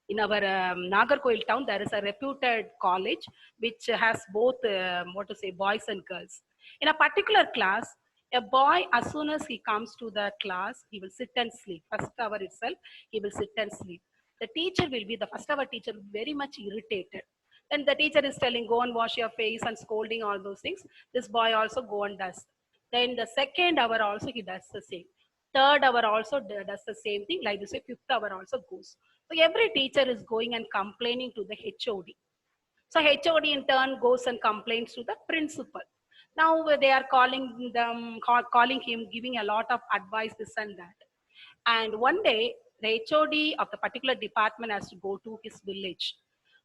E: in our Nagarkoil town, there is a reputed college which has both, boys and girls. In a particular class, a boy, as soon as he comes to the class, he will sit and sleep. First hour itself, he will sit and sleep. The teacher will be, the first hour teacher, very much irritated. Then the teacher is telling, go and wash your face and scolding all those things. This boy also go and does. Then the second hour also he does the same. Third hour also does the same thing. Like this way, fifth hour also goes. So every teacher is going and complaining to the HOD. So HOD in turn goes and complains to the principal. Now they are calling them, calling him, giving a lot of advice, this and that. And one day, the HOD of the particular department has to go to his village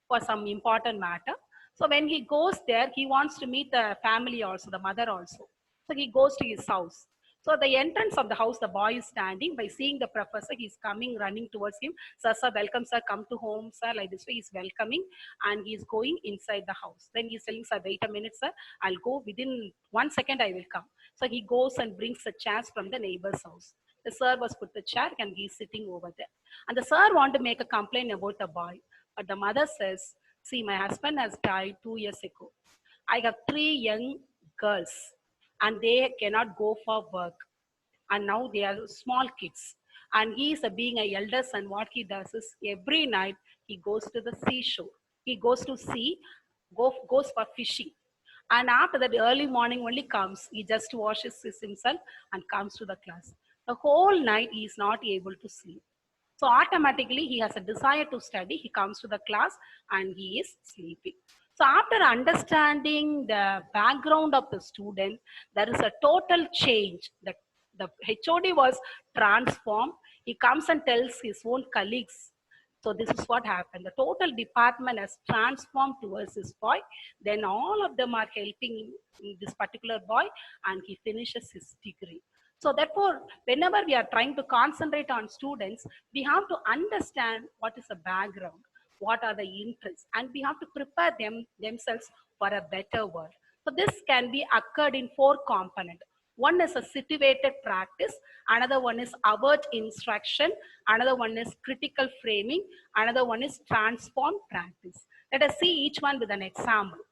E: for some important matter. So when he goes there, he wants to meet the family also, the mother also. So he goes to his house. So the entrance of the house, the boy is standing. By seeing the professor, he's coming, running towards him. Sir, welcome, sir, come to home, sir. Like this way, he's welcoming and he's going inside the house. Then he's telling, sir, wait a minute, sir. I'll go within 1 second, I will come. So he goes and brings a chair from the neighbor's house. The sir was put the chair and he's sitting over there. And the sir want to make a complaint about the boy. But the mother says, see, my husband has died 2 years ago. I have 3 young girls and they cannot go for work. And now they are small kids. And he is being an elder son. What he does is every night he goes to the seashore. He goes to sea, goes for fishing. And after that, early morning only comes. He just washes himself and comes to the class. The whole night he is not able to sleep. So automatically he has a desire to study. He comes to the class and he is sleeping. So after understanding the background of the student, there is a total change. The HOD was transformed. He comes and tells his own colleagues. So this is what happened. The total department has transformed towards this boy. Then all of them are helping this particular boy and he finishes his degree. So therefore, whenever we are trying to concentrate on students, we have to understand what is the background, what are the interests, and we have to prepare themselves for a better world. So this can be occurred in 4 components. One is a situated practice, another one is overt instruction, another one is critical framing, another one is transformed practice. Let us see each one with an example.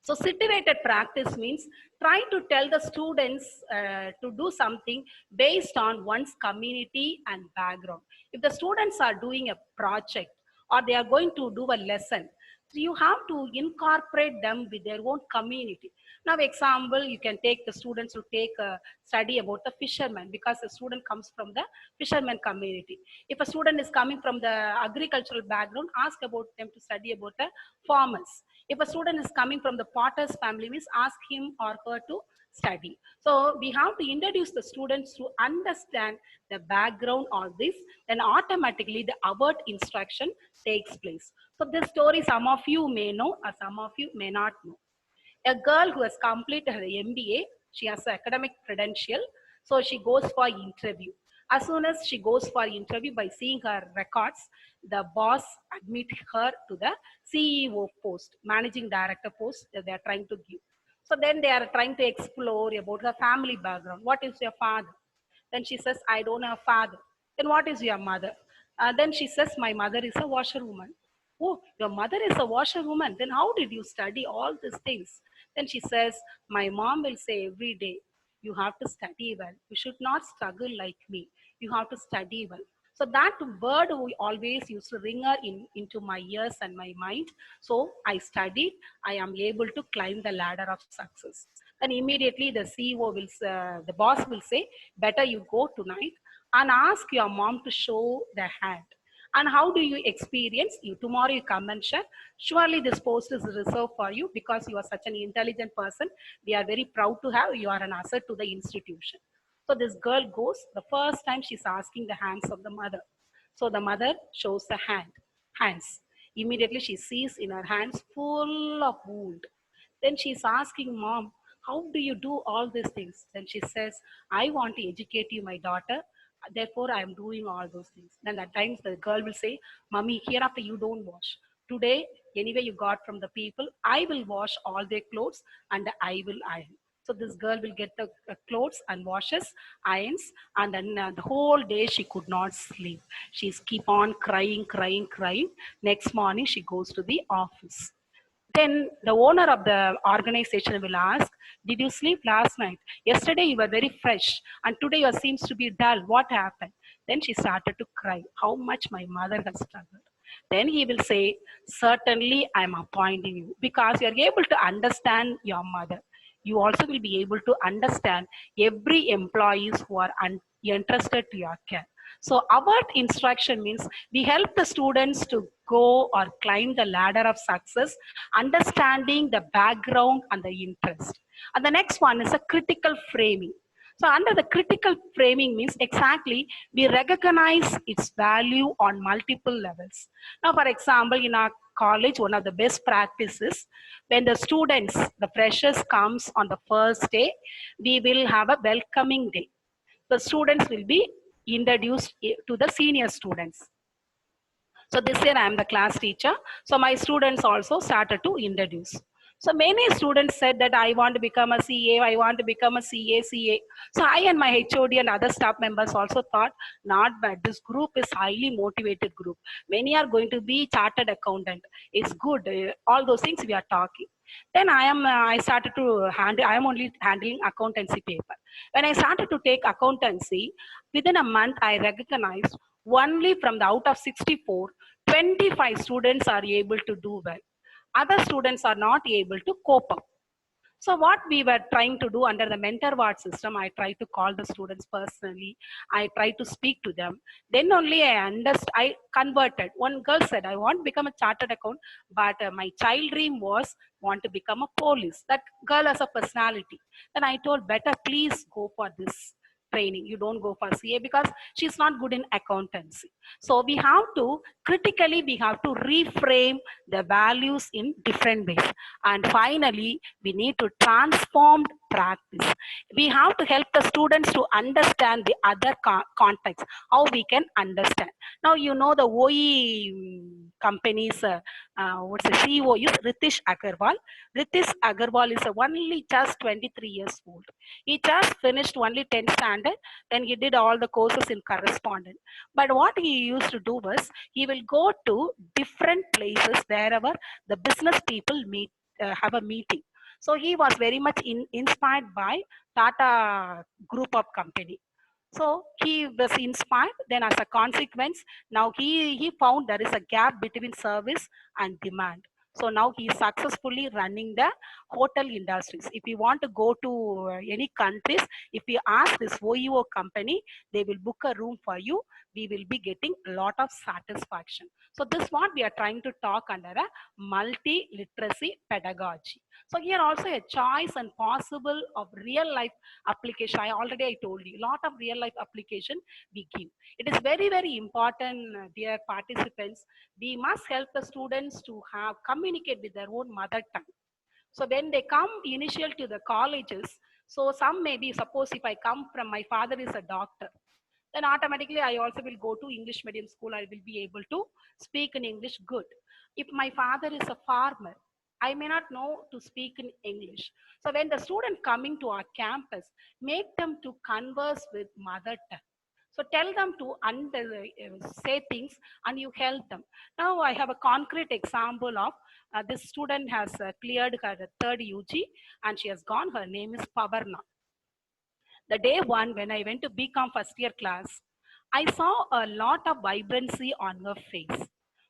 E: So situated practice means try to tell the students to do something based on one's community and background. If the students are doing a project or they are going to do a lesson, so you have to incorporate them with their own community. Now, example, you can take the students to take a study about the fishermen because the student comes from the fisherman community. If a student is coming from the agricultural background, ask about them to study about the farmers. If a student is coming from the potter's family, means ask him or her to study. So we have to introduce the students to understand the background of this, then automatically the overt instruction takes place. So this story some of you may know or some of you may not know. A girl who has completed her MBA, she has an academic credential, so she goes for interview. As soon as she goes for interview, by seeing her records, the boss admit her to the CEO post, managing director post that they are trying to give. So then they are trying to explore about her family background. What is your father? Then she says, I don't have father. Then what is your mother? Then she says, my mother is a washerwoman. Oh, your mother is a washerwoman. Then how did you study all these things? Then she says, my mom will say every day, you have to study well. You should not struggle like me. You have to study well. So that word we always used to ring into my ears and my mind. So I studied. I am able to climb the ladder of success. Then immediately the CEO will, the boss will say, better you go tonight and ask your mom to show the hand. And how do you experience? You tomorrow you come and share. Surely this post is reserved for you because you are such an intelligent person. We are very proud to have you are an asset to the institution. So this girl goes, the first time she's asking the hands of the mother. So the mother shows the hands. Immediately she sees in her hands full of wound. Then she's asking mom, how do you do all these things? Then she says, I want to educate you, my daughter. Therefore, I am doing all those things. Then at times the girl will say, Mommy, hereafter you don't wash. Today, anyway you got from the people, I will wash all their clothes and I will iron. So this girl will get the clothes and washes, irons, and then the whole day she could not sleep. She's keep on crying. Next morning she goes to the office. Then the owner of the organization will ask, did you sleep last night? Yesterday you were very fresh and today you seems to be dull. What happened? Then she started to cry. How much my mother has struggled. Then he will say, certainly I'm appointing you because you are able to understand your mother. You also will be able to understand every employees who are entrusted to your care. So overt instruction means we help the students to go or climb the ladder of success, understanding the background and the interest. And the next one is a critical framing. So under the critical framing means exactly we recognize its value on multiple levels. Now, for example, in our college, one of the best practices, when the students, the freshers comes on the first day, we will have a welcoming day. The students will be introduced to the senior students. So this year I am the class teacher. So my students also started to introduce. So many students said that I want to become a CA, I want to become a CA. So I and my HOD and other staff members also thought, not bad. This group is highly motivated group. Many are going to be chartered accountant. It's good. All those things we are talking. Then I started to handle, I am only handling accountancy paper. When I started to take accountancy, within a month I recognized only from the out of 64, 25 students are able to do well. Other students are not able to cope up. So what we were trying to do under the mentor ward system, I tried to call the students personally. I tried to speak to them. Then only I converted. One girl said, I want to become a chartered accountant, but my child dream was want to become a police. That girl has a personality. Then I told, better please go for this training. You don't go for CA because she's not good in accountancy. So we have to critically, we have to reframe the values in different ways. And finally, we need to transform practice. We have to help the students to understand the other context, how we can understand. Now, you know the OE companies, what's the CEO is Ritish Agarwal. Ritish Agarwal is only just 23 years old. He just finished only 10th standard, then he did all the courses in correspondence. But what he used to do was, he will go to different places wherever the business people meet, have a meeting. So he was very much inspired by Tata group of company. So he was inspired. Then as a consequence, now he found there is a gap between service and demand. So now he is successfully running the hotel industries. If you want to go to any countries, if you ask this OEO company, they will book a room for you. We will be getting a lot of satisfaction. So this is what we are trying to talk under a multi-literacy pedagogy. So here also a choice and possible of real life application. I told you, a lot of real life application we give. It is very, very important, dear participants. We must help the students to have communicate with their own mother tongue. So when they come initial to the colleges, so some maybe, suppose if I come from, my father is a doctor, then automatically I also will go to English medium school. I will be able to speak in English good. If my father is a farmer, I may not know to speak in English. So when the student coming to our campus, make them to converse with mother tongue. So tell them to say things and you help them. Now I have a concrete example of this student has cleared her third UG and she has gone. Her name is Pavarna. The day one, when I went to BCom first year class, I saw a lot of vibrancy on her face,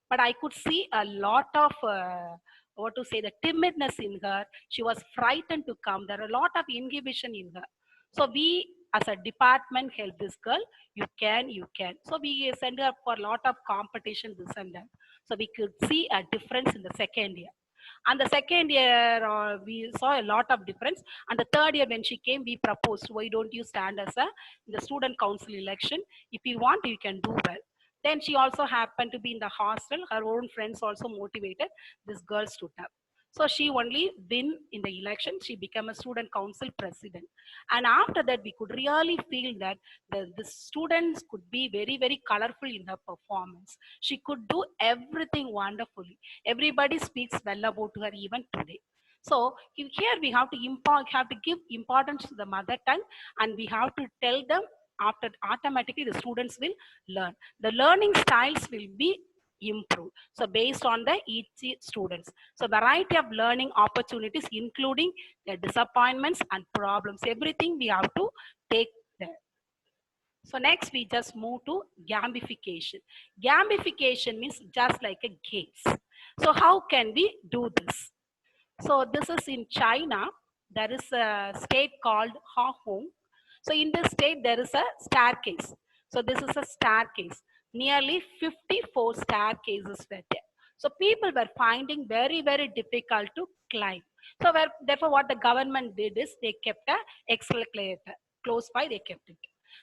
E: but I could see a lot of the timidness in her. She was frightened to come. There are a lot of inhibition in her. So we as a department help this girl. You can. So we send her for a lot of competition, this and that. So we could see a difference in the second year. And the second year, we saw a lot of difference. And the third year, when she came, we proposed, why don't you stand as in the student council election? If you want, you can do well. Then she also happened to be in the hostel. Her own friends also motivated. This girl stood up. So she only win in the election. She became a student council president. And after that, we could really feel that the students could be very, very colorful in her performance. She could do everything wonderfully. Everybody speaks well about her even today. So here we have to give importance to the mother tongue, and we have to tell them after automatically the students will learn. The learning styles will be improved. So based on the each students. So variety of learning opportunities, including the disappointments and problems, everything we have to take there. So next we just move to gamification. Gamification means just like a games. So how can we do this? So this is in China. There is a state called Hong. So in this state, there is a staircase. So this is a staircase. Nearly 54 staircases were there. So people were finding very, very difficult to climb. So therefore, what the government did is they kept a escalator close by. They kept it.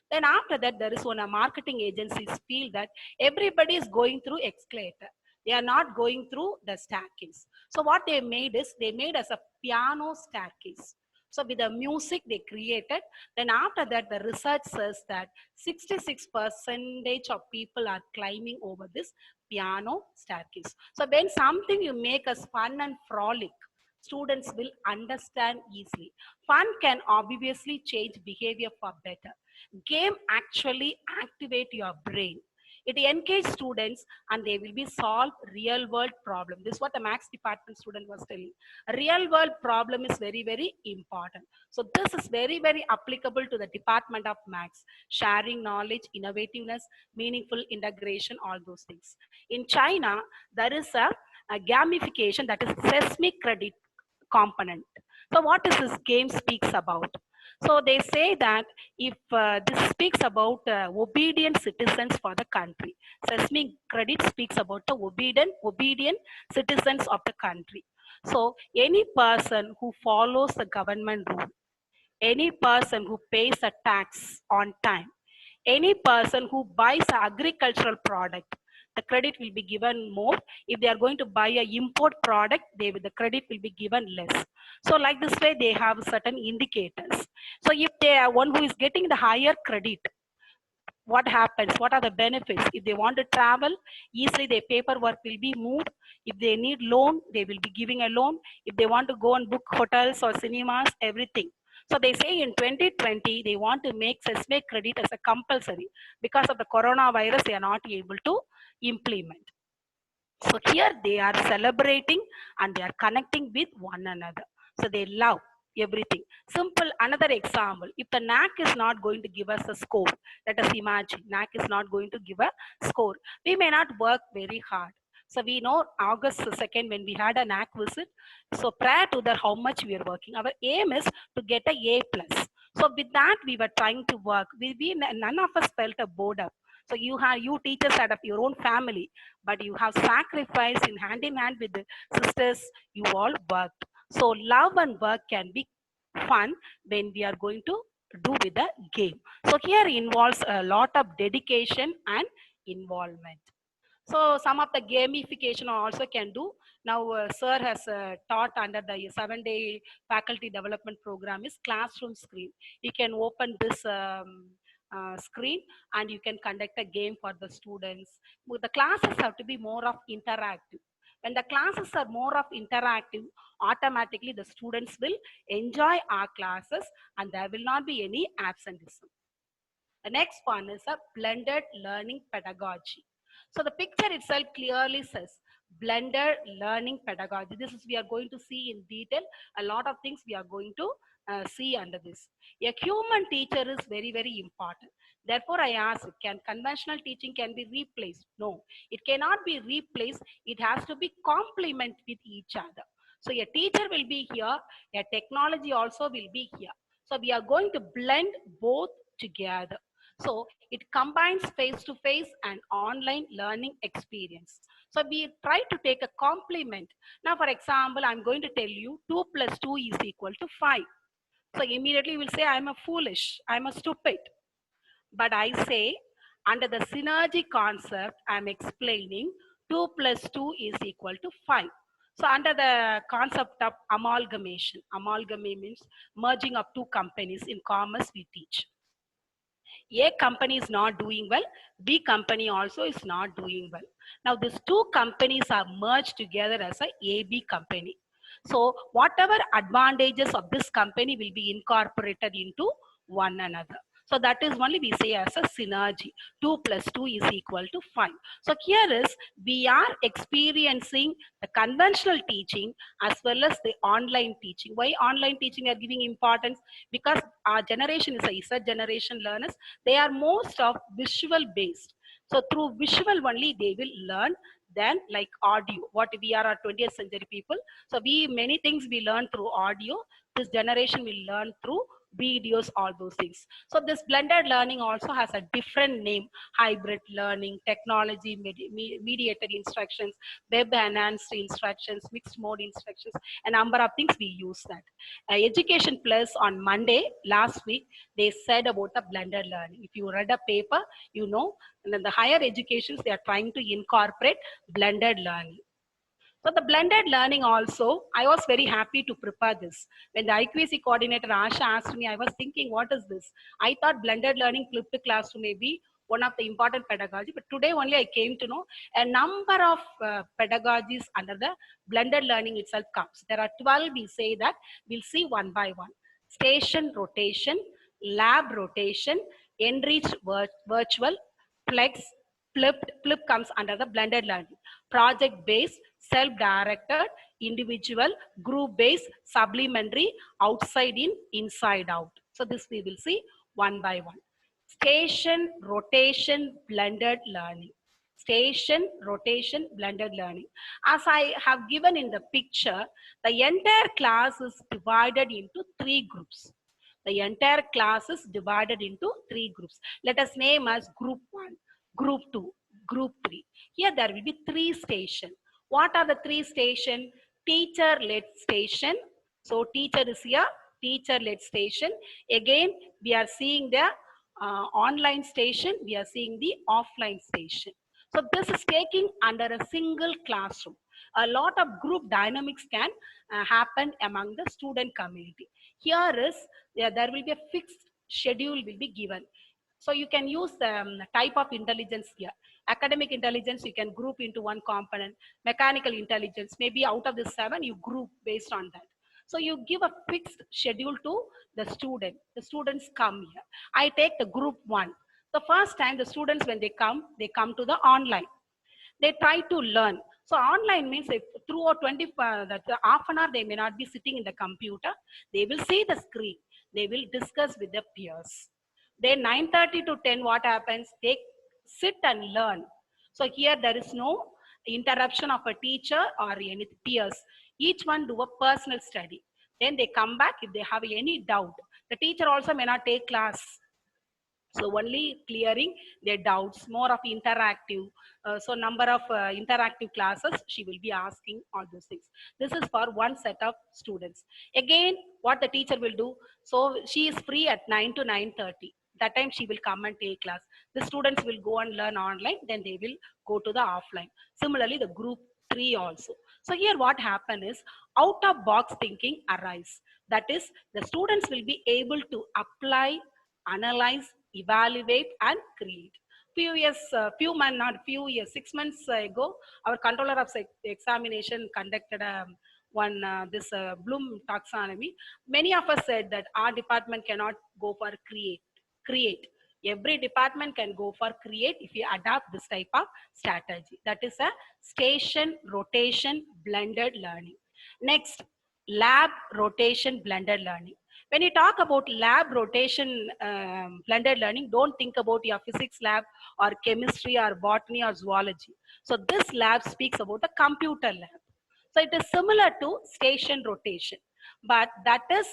E: Then after that, there is one marketing agencies feel that everybody is going through escalator. They are not going through the staircase. So what they made is they made as a piano staircase. So with the music they created, then after that the research says that 66% of people are climbing over this piano staircase. So when something you make as fun and frolic, students will understand easily. Fun can obviously change behavior for better. Game actually activate your brain. It engages students and they will be solve real world problem. This is what the maths department student was telling. A real world problem is very, very important. So this is very, very applicable to the department of maths. Sharing knowledge, innovativeness, meaningful integration, all those things. In China, there is a gamification, that is Sesame credit component. So what is this game speaks about? So they say that if this speaks about obedient citizens for the country. Sesame credit speaks about the obedient citizens of the country. So any person who follows the government rule, any person who pays a tax on time, any person who buys an agricultural product, the credit will be given more. If they are going to buy a import product, the credit will be given less. So like this way, they have certain indicators. So if they are one who is getting the higher credit, what happens? What are the benefits? If they want to travel, easily their paperwork will be moved. If they need loan, they will be giving a loan. If they want to go and book hotels or cinemas, everything. So they say in 2020, they want to make SESME credit as a compulsory. Because of the coronavirus, they are not able to implement. So here they are celebrating and they are connecting with one another. So they love everything. Simple, another example. If the NAC is not going to give us a score, let us imagine NAC is not going to give a score. We may not work very hard. So we know August 2nd when we had a NAC visit. So prior to that, how much we are working. Our aim is to get a A+. So with that, we were trying to work. None of us felt a boredom. So you teachers out of your own family, but you have sacrificed in hand with the sisters, you all worked. So love and work can be fun when we are going to do with the game. So here involves a lot of dedication and involvement. So some of the gamification also can do. Now sir has taught under the 7-day faculty development program is classroom screen. You can open this screen and you can conduct a game for the students. The classes have to be more of interactive. When the classes are more of interactive, automatically the students will enjoy our classes and there will not be any absenteeism. The next one is a blended learning pedagogy. So the picture itself clearly says blended learning pedagogy. This is we are going to see in detail. A lot of things we are going to see under this. A human teacher is very, very important. Therefore, I ask, can conventional teaching can be replaced? No, it cannot be replaced. It has to be complement with each other. So a teacher will be here, a technology also will be here. So we are going to blend both together. So it combines face-to-face and online learning experience. So we try to take a complement. Now, for example, I'm going to tell you 2 plus 2 is equal to 5. So immediately you will say, I'm a foolish, I'm a stupid. But I say, under the synergy concept, I'm explaining 2 plus 2 is equal to 5. So under the concept of amalgamation means merging of two companies. In commerce, we teach. A company is not doing well, B company also is not doing well. Now these two companies are merged together as a AB company. So whatever advantages of this company will be incorporated into one another. So that is only we say as a synergy. 2 plus 2 is equal to 5. So here is we are experiencing the conventional teaching as well as the online teaching. Why online teaching are giving importance? Because our generation is a generation learners. They are most of visual based. So through visual only they will learn than like audio. What we are 20th century people. So many things we learn through audio. This generation will learn through videos, all those things. So this blended learning also has a different name: hybrid learning, technology mediated instructions, web enhanced instructions, mixed mode instructions, a number of things we use that. Education Plus on Monday last week, they said about the blended learning. If you read a paper, you know, and then the higher educations, they are trying to incorporate blended learning. So the blended learning also, I was very happy to prepare this. When the IQAC coordinator Asha asked me, I was thinking, what is this? I thought blended learning flipped classroom may be one of the important pedagogy, but today only I came to know a number of pedagogies under the blended learning itself comes. There are 12, we say that, we'll see one by one. Station rotation, lab rotation, enriched virtual, flex, flip comes under the blended learning. Project based, self-directed, individual, group-based, supplementary, outside in, inside out. So this we will see one by one. Station, rotation, blended learning. Station, rotation, blended learning. As I have given in the picture, the entire class is divided into 3 groups. The entire class is divided into 3 groups. Let us name as group 1, group 2, group 3. Here there will be 3 stations. What are the 3 stations? Teacher-led station. So teacher is here, teacher-led station. Again, we are seeing the online station, we are seeing the offline station. So this is taking under a single classroom. A lot of group dynamics can happen among the student community. Here is, there will be a fixed schedule will be given. So you can use the type of intelligence here. Academic intelligence, you can group into one component. Mechanical intelligence, maybe out of the 7, you group based on that. So you give a fixed schedule to the student. The students come here. I take the group 1. The first time the students, when they come to the online. They try to learn. So online means if throughout that half an hour they may not be sitting in the computer. They will see the screen. They will discuss with their peers. Then 9:30 to 10, what happens? They sit and learn. So here there is no interruption of a teacher or any peers. Each one do a personal study. Then they come back if they have any doubt. The teacher also may not take class. So only clearing their doubts, more of interactive. So number of interactive classes, she will be asking all those things. This is for one set of students. Again, what the teacher will do, so she is free at 9 to 9:30. That time she will come and take class. The students will go and learn online, then they will go to the offline. Similarly, the group 3 also. So here what happen is, out of box thinking arise. That is, the students will be able to apply, analyze, evaluate and create. Few years, not few years, 6 months ago, our controller of examination conducted this Bloom taxonomy. Many of us said that our department cannot go for create. Every department can go for create if you adopt this type of strategy. That is a station rotation blended learning. Next, lab rotation blended learning. When you talk about lab rotation blended learning, don't think about your physics lab or chemistry or botany or zoology. So this lab speaks about the computer lab. So it is similar to station rotation, but that is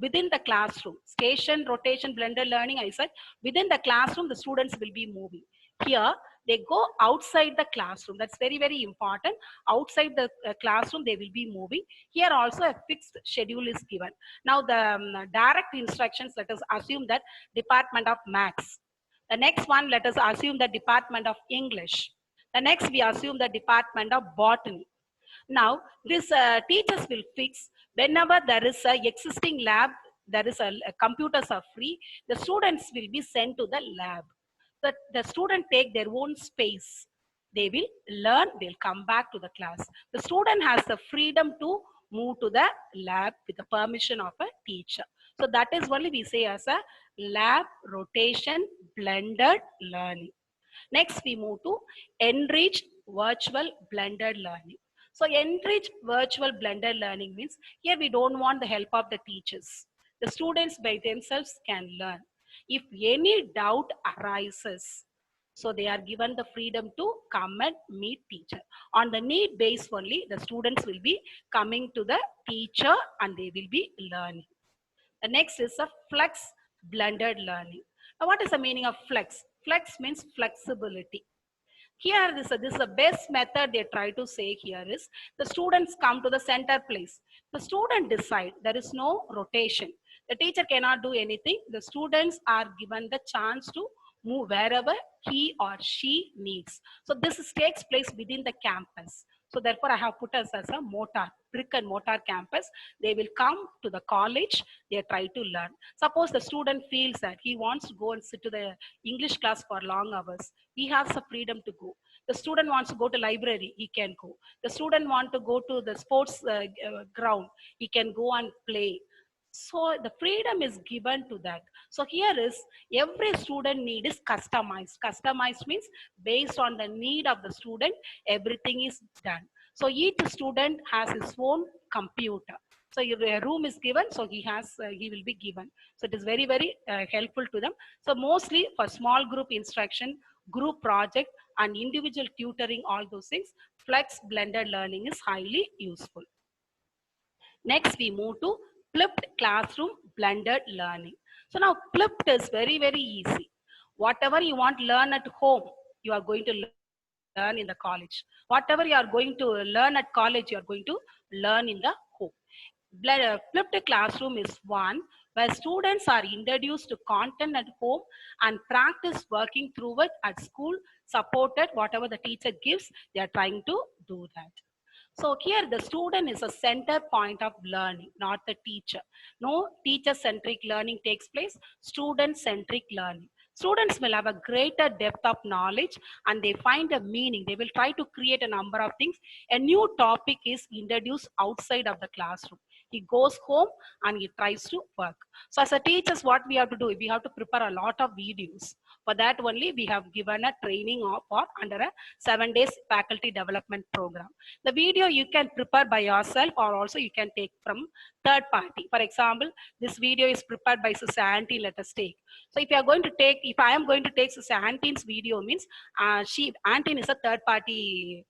E: within the classroom. Station rotation blended learning, I said, within the classroom, the students will be moving. Here, they go outside the classroom. That's very, very important. Outside the classroom, they will be moving. Here also a fixed schedule is given. Now the direct instructions, let us assume that Department of Maths. The next one, let us assume the Department of English. The next, we assume the Department of Botany. Now, this teachers will fix whenever there is a existing lab, there is a computers are free, the students will be sent to the lab. The student take their own space. They will learn, they'll come back to the class. The student has the freedom to move to the lab with the permission of a teacher. So that is only we say as a lab rotation blended learning. Next, we move to enriched virtual blended learning. So enriched virtual blended learning means here we don't want the help of the teachers. The students by themselves can learn. If any doubt arises, so they are given the freedom to come and meet teacher. On the need base only, the students will be coming to the teacher and they will be learning. The next is a flex blended learning. Now what is the meaning of flex? Flex means flexibility. Here, this is the best method they try to say here is, the students come to the center place. The student decide, there is no rotation. The teacher cannot do anything. The students are given the chance to move wherever he or she needs. So this takes place within the campus. So therefore I have put us as a brick and mortar campus. They will come to the college, they try to learn. Suppose the student feels that he wants to go and sit to the English class for long hours. He has the freedom to go. The student wants to go to library, he can go. The student wants to go to the sports ground, he can go and play. So the freedom is given to that. So here is, every student need is customized. Customized means based on the need of the student, everything is done. So each student has his own computer. So a room is given, so he will be given. So it is very, very helpful to them. So mostly for small group instruction, group project and individual tutoring, all those things, flex blended learning is highly useful. Next, we move to flipped classroom blended learning. So now flipped is very, very easy. Whatever you want to learn at home, you are going to learn in the college. Whatever you are going to learn at college, you are going to learn in the home. Flipped classroom is one where students are introduced to content at home and practice working through it at school, supported whatever the teacher gives, they are trying to do that. So here the student is a center point of learning, not the teacher. No teacher-centric learning takes place, student-centric learning. Students will have a greater depth of knowledge and they find a meaning. They will try to create a number of things. A new topic is introduced outside of the classroom. He goes home and he tries to work. So as a teachers, what we have to do, we have to prepare a lot of videos. For that only, we have given a training or under a 7 days faculty development program. The video you can prepare by yourself or also you can take from third party. For example, this video is prepared by Sister Auntie, let us take. So if you are going to take, if I am going to take Sister Auntie's video means Auntie is a third party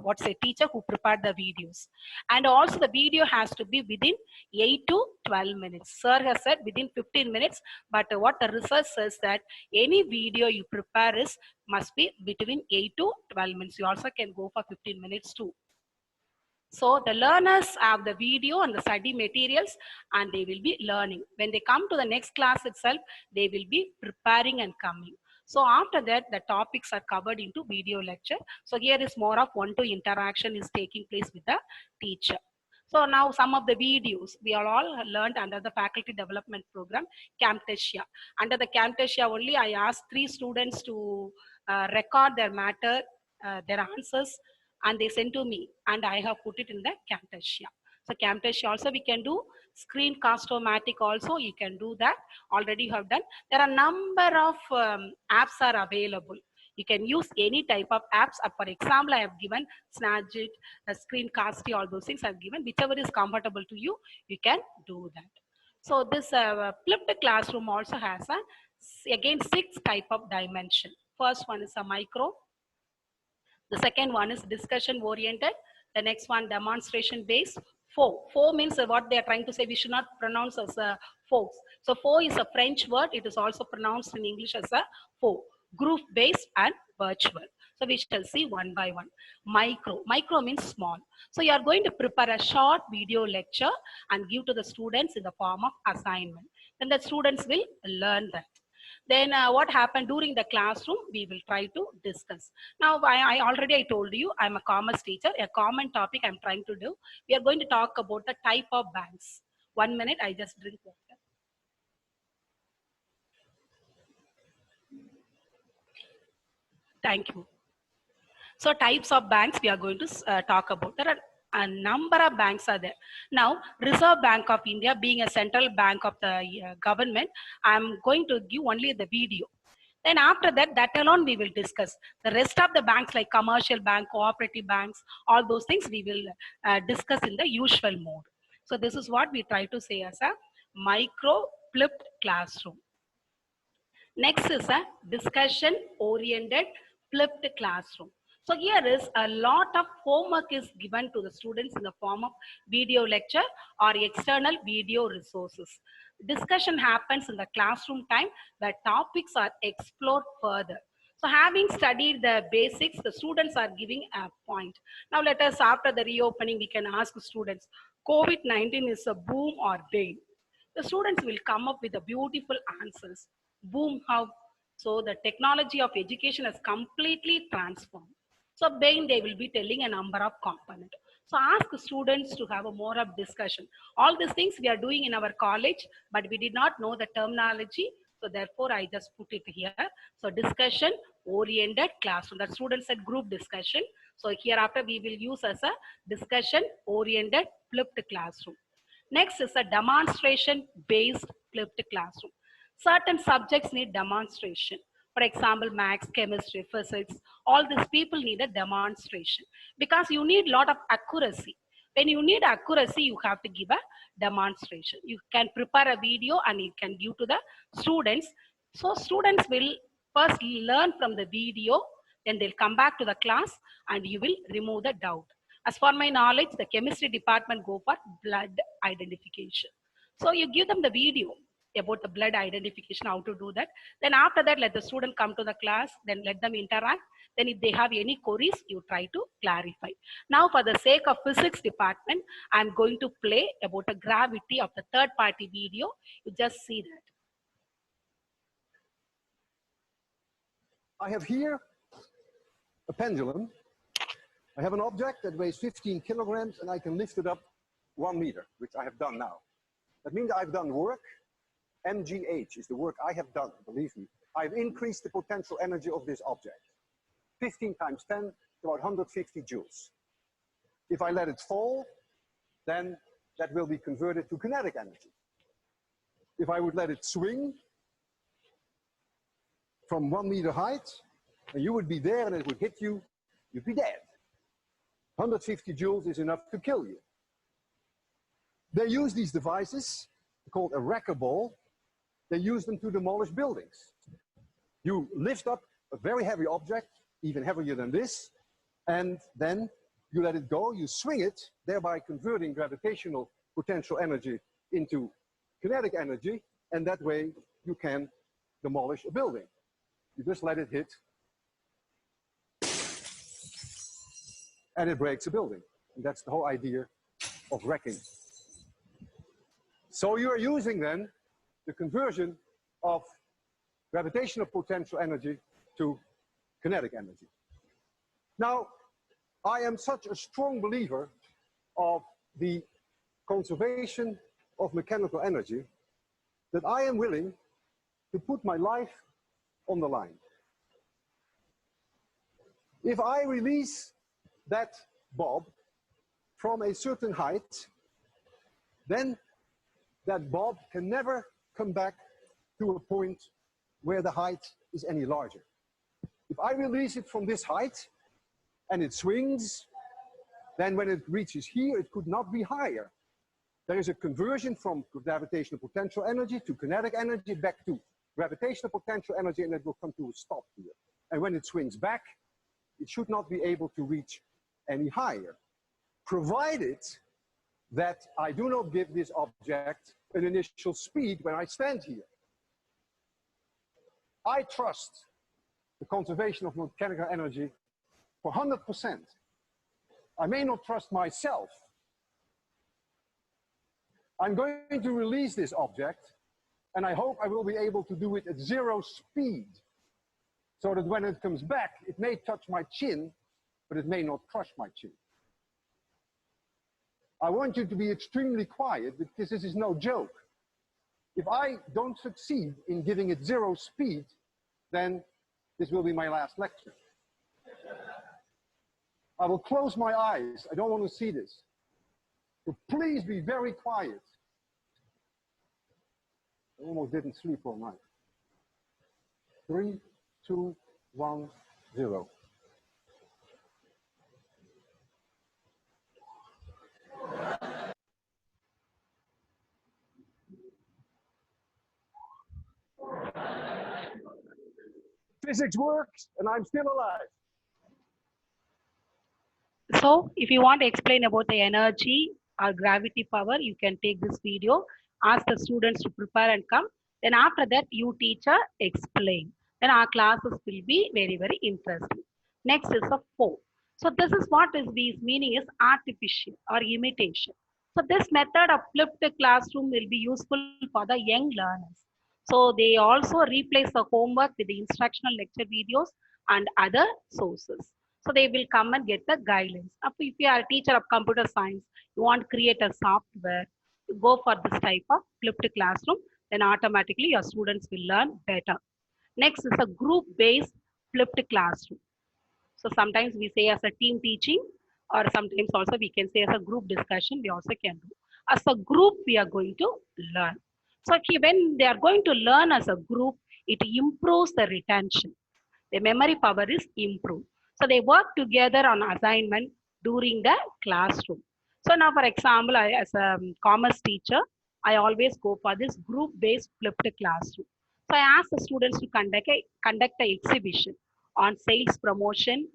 E: what's a teacher who prepared the videos. And also the video has to be within 8 to 12 minutes. Sir has said within 15 minutes, but what the research says that any video you prepare is must be between 8 to 12 minutes. You also can go for 15 minutes too. So the learners have the video and the study materials and they will be learning. When they come to the next class itself, they will be preparing and coming. So after that, the topics are covered into video lecture. So here is more of one-to interaction is taking place with the teacher. So now some of the videos we are all learned under the faculty development program, Camtasia. Under the Camtasia only, I asked 3 students to record their matter, their answers, and they sent to me and I have put it in the Camtasia. So Camtasia also we can do, Screencast-O-Matic also you can do that, already you have done. There are a number of apps are available. You can use any type of apps. For example, I have given Snagit, Screencasty, all those things I have given. Whichever is comfortable to you, you can do that. So this flipped classroom also has again 6 type of dimension. First one is a micro. The second one is discussion oriented. The next one demonstration based. 4 means what they are trying to say, we should not pronounce as a folks. So 4 is a French word. It is also pronounced in English as a 4. Group based and virtual. So we shall see one by one. Micro means small. So you are going to prepare a short video lecture and give to the students in the form of assignment. Then the students will learn that. Then what happened during the classroom, we will try to discuss. Now, I already told you, I'm a commerce teacher. A common topic I'm trying to do. We are going to talk about the type of banks. 1 minute, I just drink water. Thank you. So types of banks we are going to talk about. There are a number of banks are there. Now, Reserve Bank of India being a central bank of the government, I'm going to give only the video. Then after that, that alone we will discuss. The rest of the banks like commercial bank, cooperative banks, all those things we will discuss in the usual mode. So this is what we try to say as a micro flipped classroom. Next is a discussion oriented flipped classroom. So here is a lot of homework is given to the students in the form of video lecture or external video resources. Discussion happens in the classroom time where topics are explored further. So having studied the basics, the students are giving a point. Now let us, after the reopening, we can ask students, COVID-19 is a boom or bane? The students will come up with the beautiful answers. Boom, how? So the technology of education has completely transformed. So then they will be telling a number of components. So ask students to have a more of discussion. All these things we are doing in our college, but we did not know the terminology. So therefore I just put it here. So discussion oriented classroom. The students said group discussion. So hereafter we will use as a discussion oriented flipped classroom. Next is a demonstration based flipped classroom. Certain subjects need demonstration. For example, maths, chemistry, physics, all these people need a demonstration because you need a lot of accuracy. When you need accuracy, you have to give a demonstration. You can prepare a video and you can give to the students. So students will first learn from the video, then they'll come back to the class and you will remove the doubt. As for my knowledge, the chemistry department go for blood identification. So you give them the video. about the blood identification, how to do that. Then after that, let the student come to the class, then let them interact. Then if they have any queries, you try to clarify. Now for the sake of physics department, I'm going to play about the gravity of the third party video. You just see that.
J: I have here a pendulum. I have an object that weighs 15 kilograms and I can lift it up 1 meter, which I have done now. That means I've done work. MGH is the work I have done, believe me. I've increased the potential energy of this object. 15 times 10 to about 150 joules. If I let it fall, then that will be converted to kinetic energy. If I would let it swing from 1 meter height, and you would be there and it would hit you, you'd be dead. 150 joules is enough to kill you. They use these devices called a wrecker ball. They use them to demolish buildings. You lift up a very heavy object, even heavier than this, and then you let it go, you swing it, thereby converting gravitational potential energy into kinetic energy, and that way you can demolish a building. You just let it hit, and it breaks a building. And that's the whole idea of wrecking. So you are using then the conversion of gravitational potential energy to kinetic energy. Now, I am such a strong believer of the conservation of mechanical energy that I am willing to put my life on the line. If I release that bob from a certain height, then that bob can never come back to a point where the height is any larger. If I release it from this height and it swings, then when it reaches here, it could not be higher. There is a conversion from gravitational potential energy to kinetic energy back to gravitational potential energy, and it will come to a stop here. And when it swings back, it should not be able to reach any higher, provided that I do not give this object an initial speed when I stand here. I trust the conservation of mechanical energy for 100%. I may not trust myself. I'm going to release this object, and I hope I will be able to do it at 0 speed, so that when it comes back, it may touch my chin, but it may not crush my chin. I want you to be extremely quiet, because this is no joke. If I don't succeed in giving it 0 speed, then this will be my last lecture. I will close my eyes. I don't want to see this. So please be very quiet. I almost didn't sleep all night. 3, 2, 1, 0. Physics works, and I'm still alive.
E: So if you want to explain about the energy or gravity power, you can take this video, ask the students to prepare and come. Then after that, you teacher explain. Then our classes will be very, very interesting. Next is a 4. So this is what is this meaning is artificial or imitation. So this method of flipped classroom will be useful for the young learners. So they also replace the homework with the instructional lecture videos and other sources. So they will come and get the guidelines. If you are a teacher of computer science, you want to create a software, you go for this type of flipped classroom, then automatically your students will learn better. Next is a group-based flipped classroom. So sometimes we say as a team teaching, or sometimes also we can say as a group discussion, we also can do. As a group, we are going to learn. So when they are going to learn as a group, it improves the retention. The memory power is improved. So they work together on assignment during the classroom. So now, for example, as a commerce teacher, I always go for this group-based flipped classroom. So I ask the students to conduct an exhibition on sales promotion,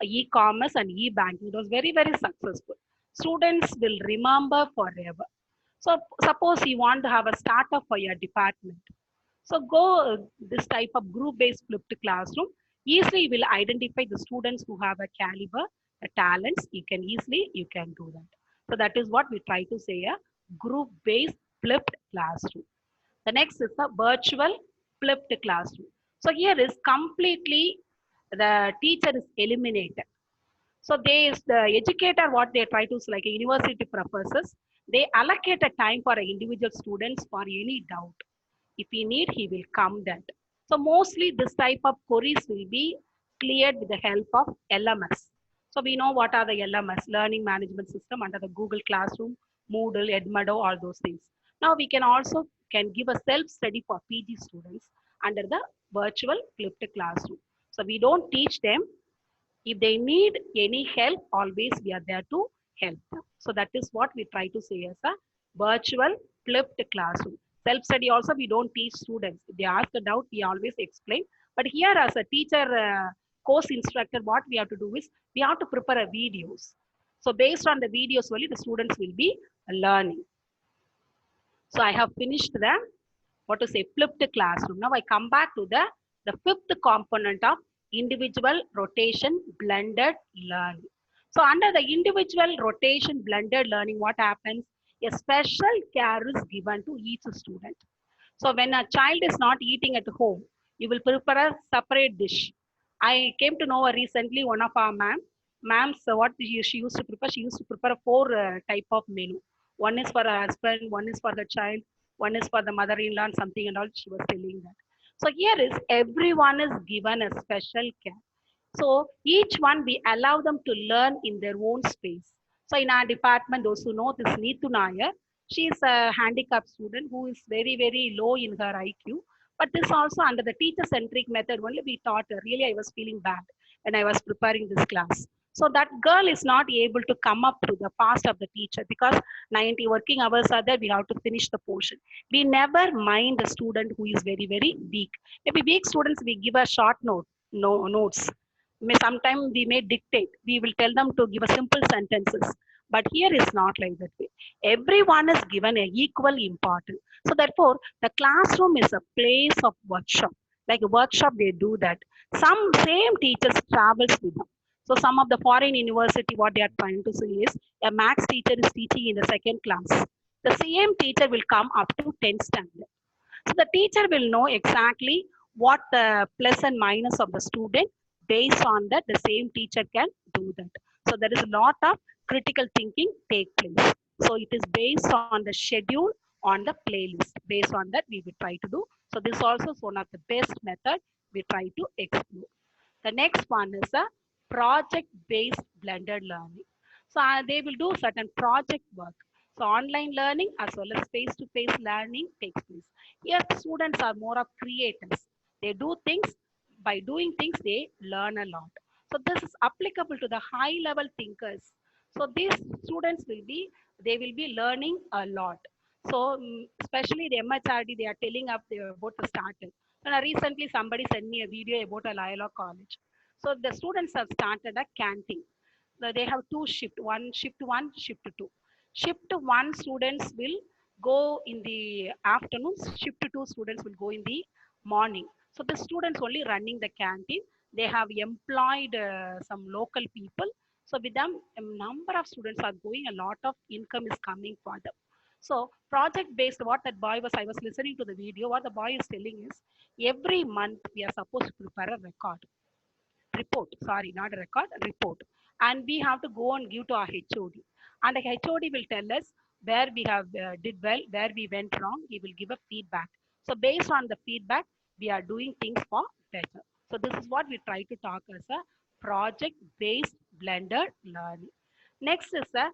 E: e-commerce and e-banking. It was very, very successful. Students will remember forever. So suppose you want to have a startup for your department. So go this type of group-based flipped classroom. Easily you will identify the students who have a caliber, the talents. You can do that. So that is what we try to say, a group-based flipped classroom. The next is the virtual flipped classroom. So here is completely the teacher is eliminated. So the educator, what they try to, like a university professors, they allocate a time for individual students for any doubt. If he need, he will come that. So mostly this type of queries will be cleared with the help of LMS. So we know what are the LMS, Learning Management System, under the Google Classroom, Moodle, Edmodo, all those things. Now we can also give a self-study for PG students under the virtual flipped classroom. So we don't teach them. If they need any help, always we are there to help them. So that is what we try to say as a virtual flipped classroom. Self-study also, we don't teach students. If they ask a doubt, we always explain. But here as a teacher, course instructor, what we have to do is, we have to prepare a videos. So based on the videos only, the students will be learning. So I have finished the, what to say, flipped classroom. Now I come back to the fifth component of individual rotation blended learning. So under the individual rotation blended learning, what happens? A special care is given to each student. So when a child is not eating at home, you will prepare a separate dish. I came to know recently one of our ma'ams, what she used to prepare, she used to prepare four type of menu. One is for her husband, one is for the child, one is for the mother-in-law and something and all, she was telling that. So here is everyone is given a special care. So each one we allow them to learn in their own space. So in our department, those who know this Neetu Nair, she is a handicapped student who is very, very low in her IQ. But this also under the teacher-centric method only we taught her. Really, I was feeling bad when I was preparing this class. So that girl is not able to come up to the fast of the teacher because 90 working hours are there, we have to finish the portion. We never mind the student who is very, very weak. Maybe weak students, we give a short notes. Sometimes we may dictate. We will tell them to give a simple sentences. But here is not like that way. Everyone is given an equal importance. So therefore, the classroom is a place of workshop. Like a workshop, they do that. Some same teachers travels with them. So some of the foreign university, what they are trying to say is, a maths teacher is teaching in the second class. The same teacher will come up to 10th standard. So the teacher will know exactly what the plus and minus of the student. Based on that, the same teacher can do that. So there is a lot of critical thinking take place. So it is based on the schedule, on the playlist. Based on that, we will try to do. So this also is one of the best method we try to explore. The next one is a project-based blended learning. So they will do certain project work. So online learning as well as face-to-face learning takes place. Here students are more of creators. They do things, by doing things they learn a lot. So this is applicable to the high level thinkers. So these students they will be learning a lot. So especially the MHRD, they are telling up about the started. And recently somebody sent me a video about a Loyola College. So the students have started a canteen. They have two shift, one, shift two. Shift one students will go in the afternoon, shift two students will go in the morning. So the students only running the canteen. They have employed some local people. So with them, a number of students are going, a lot of income is coming for them. So project based, what that boy was, I was listening to the video, what the boy is telling is, every month we are supposed to prepare a report, sorry, not a record, a report. And we have to go and give to our HOD. And the HOD will tell us where we have did well, where we went wrong. He will give a feedback. So based on the feedback, we are doing things for better. So this is what we try to talk as a project-based blended learning. Next is a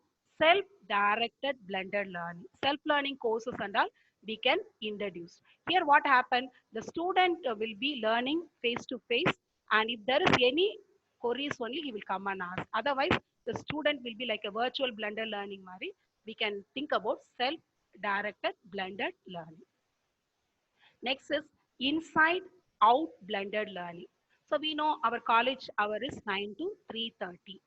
E: self-directed blended learning. Self-learning courses and all we can introduce. Here what happened, the student will be learning face-to-face, and if there is any queries only, he will come and ask. Otherwise, the student will be like a virtual blended learning, Mari. We can think about self-directed blended learning. Next is inside out blended learning. So we know our college hour is 9 to 3:30.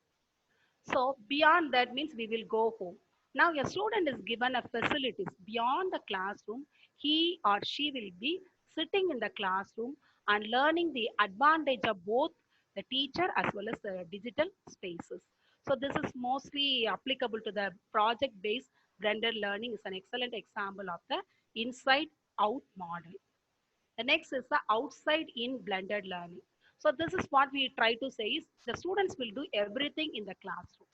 E: So beyond that means we will go home. Now a student is given a facilities beyond the classroom. He or she will be sitting in the classroom and learning the advantage of both the teacher as well as the digital spaces. So this is mostly applicable to the project-based blended learning is an excellent example of the inside out model. The next is the outside in blended learning. So this is what we try to say is the students will do everything in the classroom.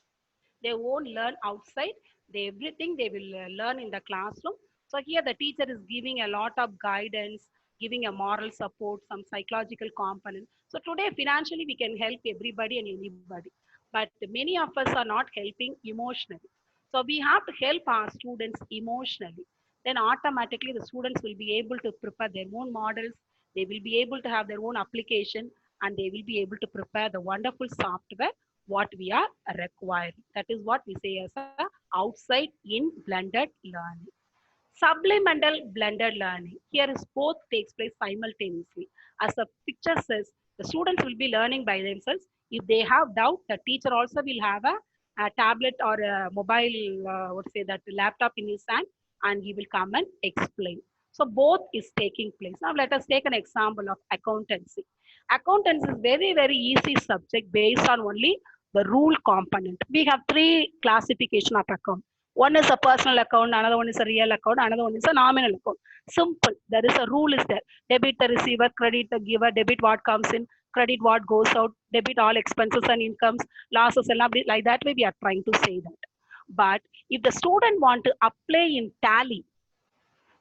E: They won't learn outside. Everything they will learn in the classroom. So here the teacher is giving a lot of guidance, giving a moral support, some psychological component. So today financially we can help everybody and anybody, but many of us are not helping emotionally. So we have to help our students emotionally. Then automatically the students will be able to prepare their own models. They will be able to have their own application and they will be able to prepare the wonderful software what we are requiring. That is what we say as a outside in blended learning. Supplemental blended learning. Here is both takes place simultaneously. As the picture says, the students will be learning by themselves. If they have doubt, the teacher also will have a tablet or a mobile, what say that laptop in his hand, and he will come and explain. So both is taking place. Now let us take an example of accountancy. Accountancy is very, very easy subject based on only the rule component. We have three classification of account. One is a personal account, another one is a real account, another one is a nominal account. Simple. There is a rule is there. Debit the receiver, credit the giver, debit what comes in, credit what goes out, debit all expenses and incomes, losses, and like that way we are trying to say that. But if the student want to apply in tally,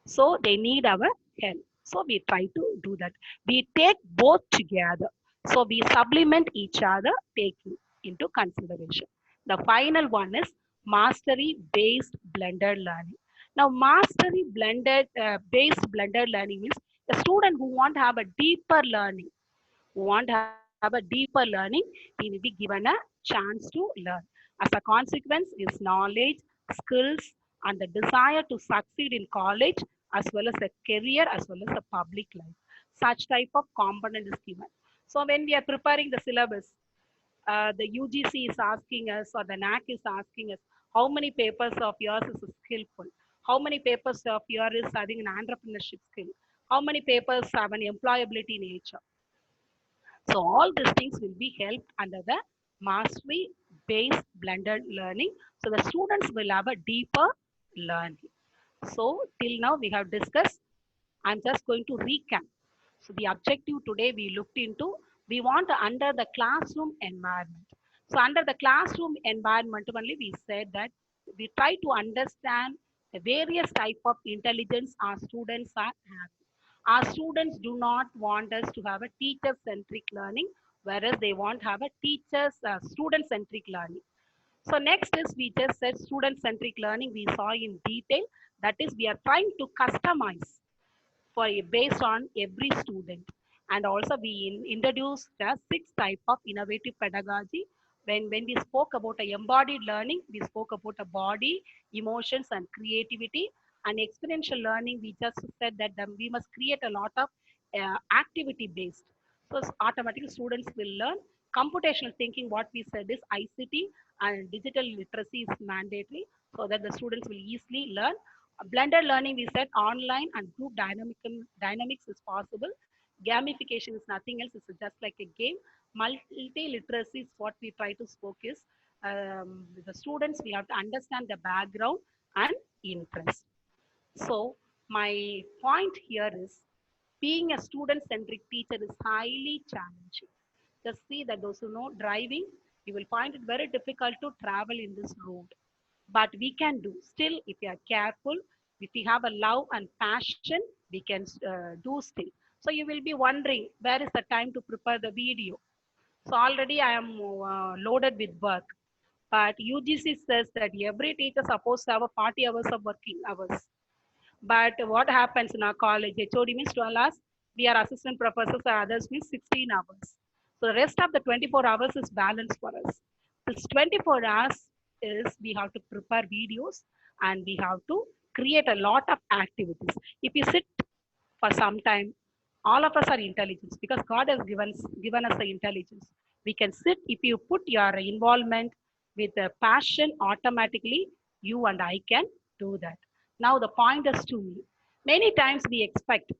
E: so they need our help. So we try to do that. We take both together. So we supplement each other, taking into consideration. The final one is mastery based blended learning. Now, mastery blended based blended learning means the student who want to have a deeper learning, who want to have a deeper learning, he will be given a chance to learn. As a consequence, is knowledge, skills, and the desire to succeed in college as well as a career as well as a public life. Such type of component is given. So when we are preparing the syllabus, the UGC is asking us or the NAC is asking us how many papers of yours is skillful, how many papers of yours is having an entrepreneurship skill, how many papers have an employability nature. So all these things will be helped under the mastery based blended learning. So the students will have a deeper learning. So till now we have discussed, I'm just going to recap. So the objective today we looked into, we want to under the classroom environment. So under the classroom environment only we said that we try to understand the various type of intelligence our students are having. Our students do not want us to have a teacher-centric learning, whereas they want to have a student-centric learning. So next is we just said student-centric learning we saw in detail. That is we are trying to customize for based on every student. And also we introduced the 6 type of innovative pedagogy. When we spoke about a embodied learning, we spoke about a body, emotions, and creativity. And experiential learning, we just said that we must create a lot of activity based. So automatically students will learn. Computational thinking, what we said is ICT and digital literacy is mandatory so that the students will easily learn. Blended learning, we said online and group dynamics is possible. Gamification is nothing else, it's just like a game. Multi-literacy is what we try to focus. The students, we have to understand the background and interest. So my point here is being a student-centric teacher is highly challenging. Just see that those who know driving, you will find it very difficult to travel in this road. But we can do still if we are careful, if we have a love and passion, we can do still. So you will be wondering, where is the time to prepare the video? So already I am loaded with work. But UGC says that every teacher is supposed to have a 40 hours of working hours. But what happens in our college? HOD means 12 hours. We are assistant professors, others means 16 hours. So the rest of the 24 hours is balanced for us. This 24 hours is we have to prepare videos and we have to create a lot of activities. If you sit for some time, all of us are intelligent because God has given us the intelligence. We can sit if you put your involvement with the passion automatically, You and I can do that. Now the point is to me. Many times we expect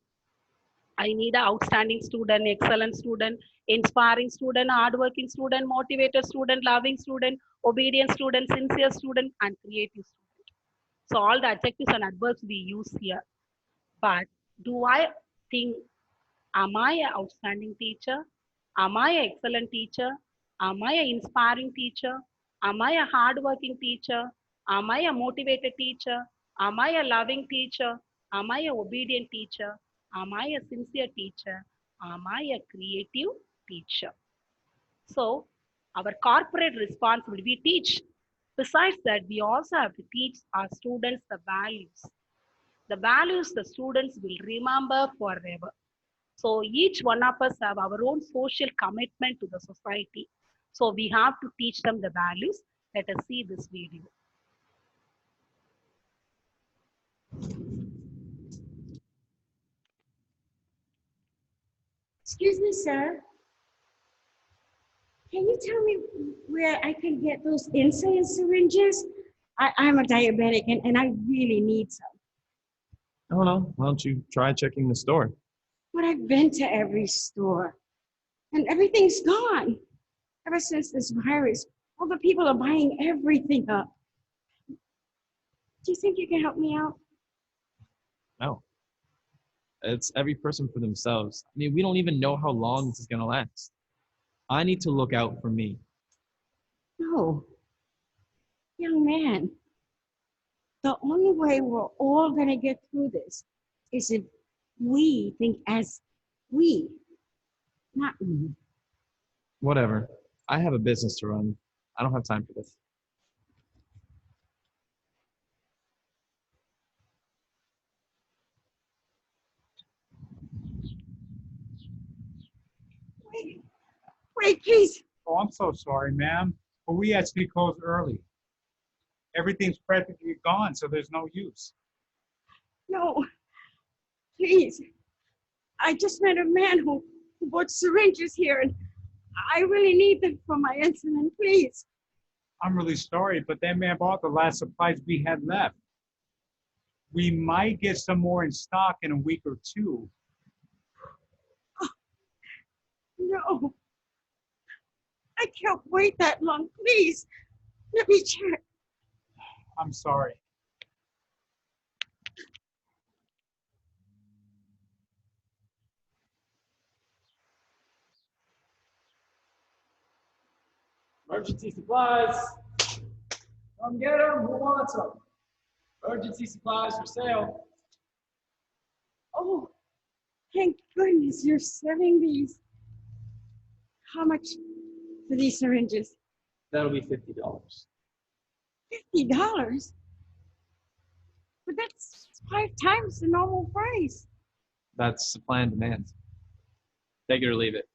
E: I need an outstanding student, excellent student, inspiring student, hardworking student, motivated student, loving student, obedient student, sincere student, and creative student. So all the adjectives and adverbs we use here. But do I think, am I an outstanding teacher? Am I an excellent teacher? Am I an inspiring teacher? Am I a hardworking teacher? Am I a motivated teacher? Am I a loving teacher? Am I a obedient teacher? Am I a sincere teacher? Am I a creative teacher? So our corporate responsibility, we teach. Besides that, we also have to teach our students the values. The values the students will remember forever. So each one of us have our own social commitment to the society. So we have to teach them the values. Let us see this video.
K: Excuse me, sir. Can you tell me where I can get those insulin syringes? I'm a diabetic and I really need some.
L: I don't know. Why don't you try checking the store?
K: But I've been to every store and everything's gone. Ever since this virus, all the people are buying everything up. Do you think you can help me out?
L: No. It's every person for themselves. I mean, we don't even know how long this is going to last. I need to look out for me.
K: No. Young man, the only way we're all going to get through this is if we think as we, not me.
L: Whatever. I have a business to run. I don't have time for this.
K: Wait, please.
M: Oh, I'm so sorry, ma'am, but we actually closed early. Everything's practically gone, so there's no use.
K: No, please. I just met a man who bought syringes here and I really need them for my insulin, please.
M: I'm really sorry, but that man bought the last supplies we had left. We might get some more in stock in a week or two.
K: No, I can't wait that long. Please, let me check.
M: I'm sorry.
L: Emergency supplies. Come get them. Who wants them? Emergency supplies for sale.
K: Oh, thank goodness you're selling these. How much for these syringes?
L: That'll be $50.
K: $50? But that's 5 times the normal price.
L: That's supply and demand. Take it or leave it.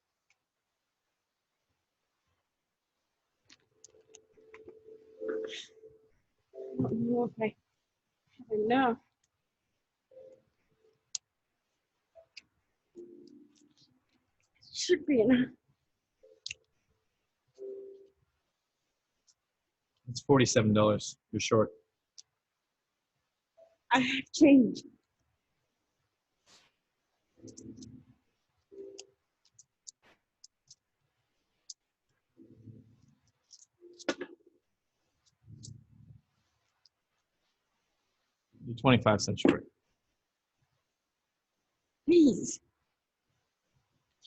K: I don't know if I have enough. Should be enough.
L: It's $47. You're short.
K: I have change.
L: You're 25 cents short.
K: Please.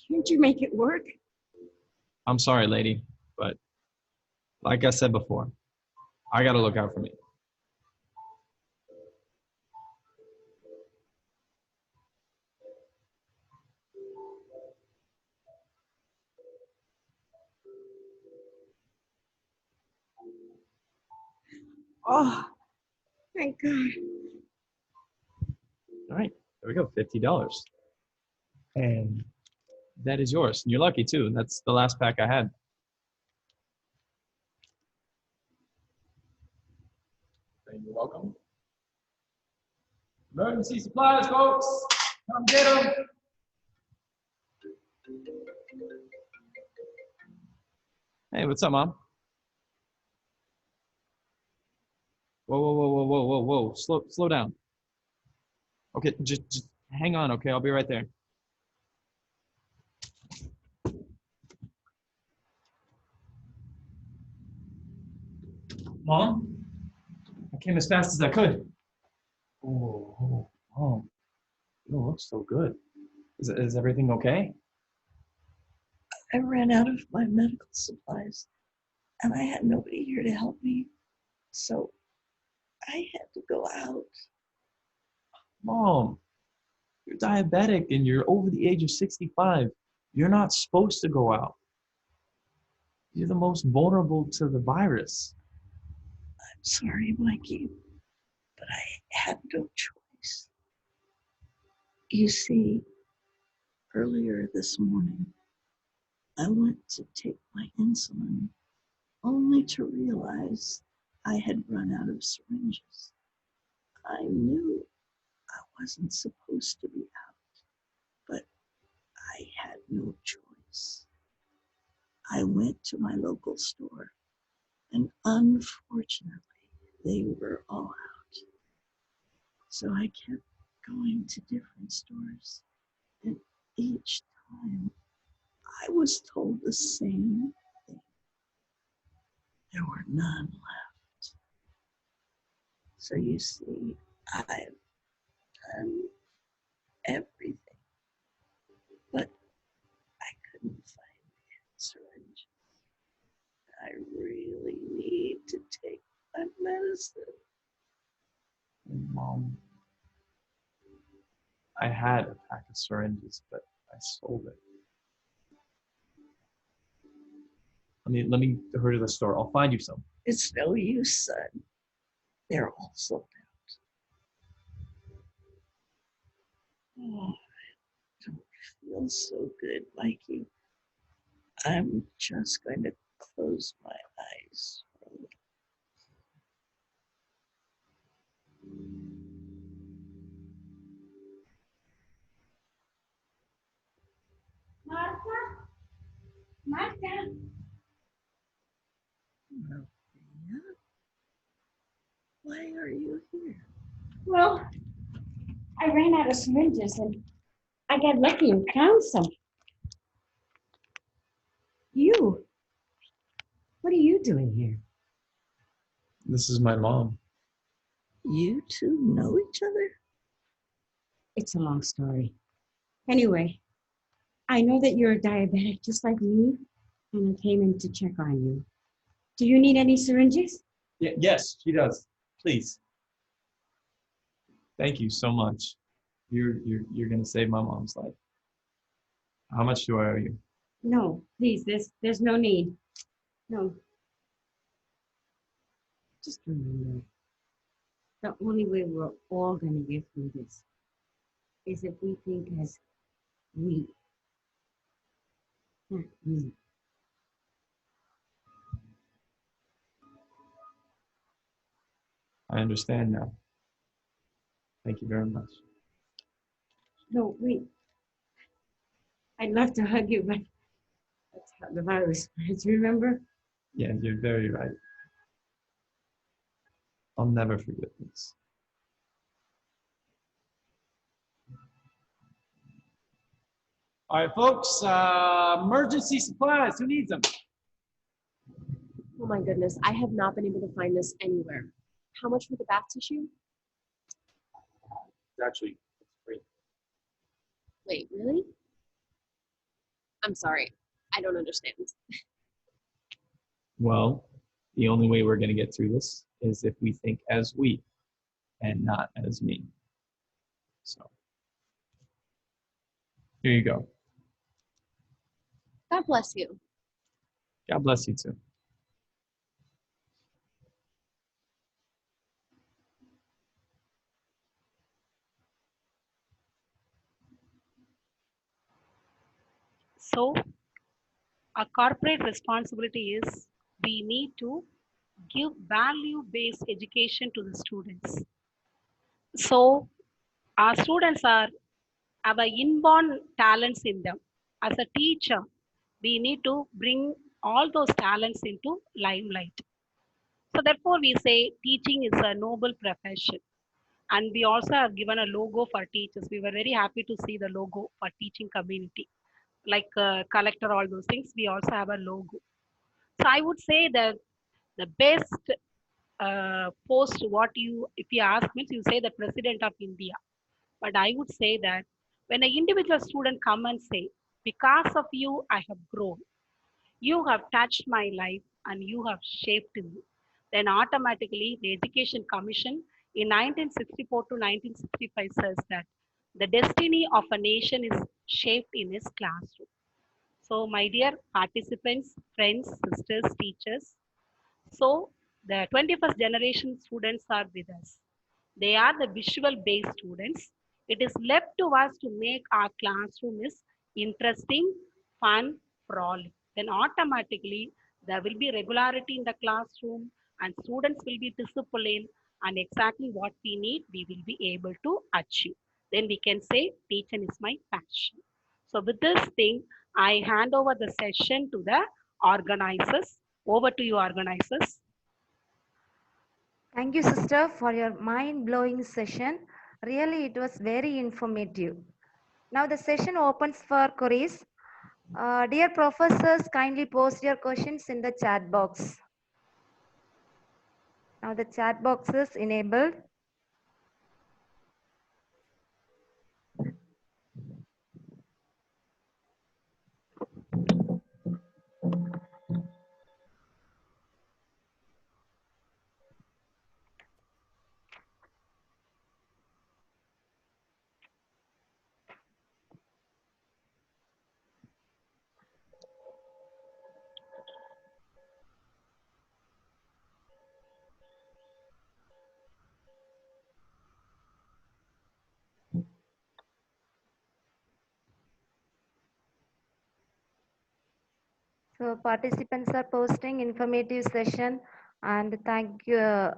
K: Can't you make it work?
L: I'm sorry, lady, but like I said before, I gotta look out for me.
K: Oh, thank God.
L: All right, there we go, $50. And that is yours. And you're lucky too. That's the last pack I had. And you're welcome. Emergency supplies, folks. Come get them. Hey, what's up, Mom? Whoa, whoa, whoa, whoa, whoa, whoa, whoa. Slow down. Okay, just hang on, okay? I'll be right there. Mom? I came as fast as I could. Oh, Mom. You don't look so good. Is everything okay?
N: I ran out of my medical supplies and I had nobody here to help me. So I had to go out.
L: Mom, you're diabetic and you're over the age of 65. You're not supposed to go out. You're the most vulnerable to the virus.
N: I'm sorry, Mikey, but I had no choice. You see, earlier this morning, I went to take my insulin only to realize I had run out of syringes. I knew I wasn't supposed to be out, but I had no choice. I went to my local store, and unfortunately, they were all out. So I kept going to different stores, and each time I was told the same thing. There were none left. So you see, I've done everything, but I couldn't find the syringe. I really need to take my medicine.
L: Mom, I had a pack of syringes, but I sold it. Let me hurry to the store. I'll find you some.
N: It's no use, son. They're all sold out. Oh, I don't feel so good, Mikey. I'm just going to close my eyes for a little.
K: Martha?
N: Maria? Why are you here?
K: Well, I ran out of syringes and I got lucky and found some. You? What are you doing here?
L: This is my mom.
N: You two know each other?
K: It's a long story. Anyway, I know that you're a diabetic just like me, and I came in to check on you. Do you need any syringes?
L: Yes, she does. Please. Thank you so much. You're gonna save my mom's life. How much do I owe you?
K: No, please, there's no need. No. Just remember, the only way we're all gonna get through this is if we think as we, not me.
L: I understand now. Thank you very much.
K: No, wait. I'd love to hug you, but that's how the virus spreads, remember?
L: Yeah, you're very right. I'll never forget this. All right, folks, emergency supplies. Who needs them?
O: Oh my goodness, I have not been able to find this anywhere. How much for the bath tissue?
L: Actually, it's free.
O: Wait, really? I'm sorry, I don't understand.
L: Well, the only way we're going to get through this is if we think as we and not as me. So, here you go.
O: God bless you.
L: God bless you too.
E: So, our corporate responsibility is we need to give value-based education to the students. So, our students have inborn talents in them. As a teacher, we need to bring all those talents into limelight. So therefore, we say teaching is a noble profession. And we also have given a logo for teachers. We were very happy to see the logo for teaching community, like collector, all those things. We also have a logo. So I would say that the best post, what you, if you ask me, you say the President of India. But I would say that when an individual student come and say, because of you, I have grown. You have touched my life and you have shaped me. Then automatically the Education Commission in 1964 to 1965 says that the destiny of a nation is shaped in its classroom. So my dear participants, friends, sisters, teachers, so the 21st generation students are with us. They are the visual based students. It is left to us to make our classroom is interesting, fun, for all. Then automatically there will be regularity in the classroom and students will be disciplined and exactly what we need, we will be able to achieve. Then we can say teaching is my passion. So with this thing, I hand over the session to the organizers. Over to you, organizers.
C: Thank you, sister, for your mind-blowing session. Really, it was very informative. Now the session opens for queries. Dear professors, kindly post your questions in the chat box. Now the chat box is enabled. So participants are posting informative session and thank you,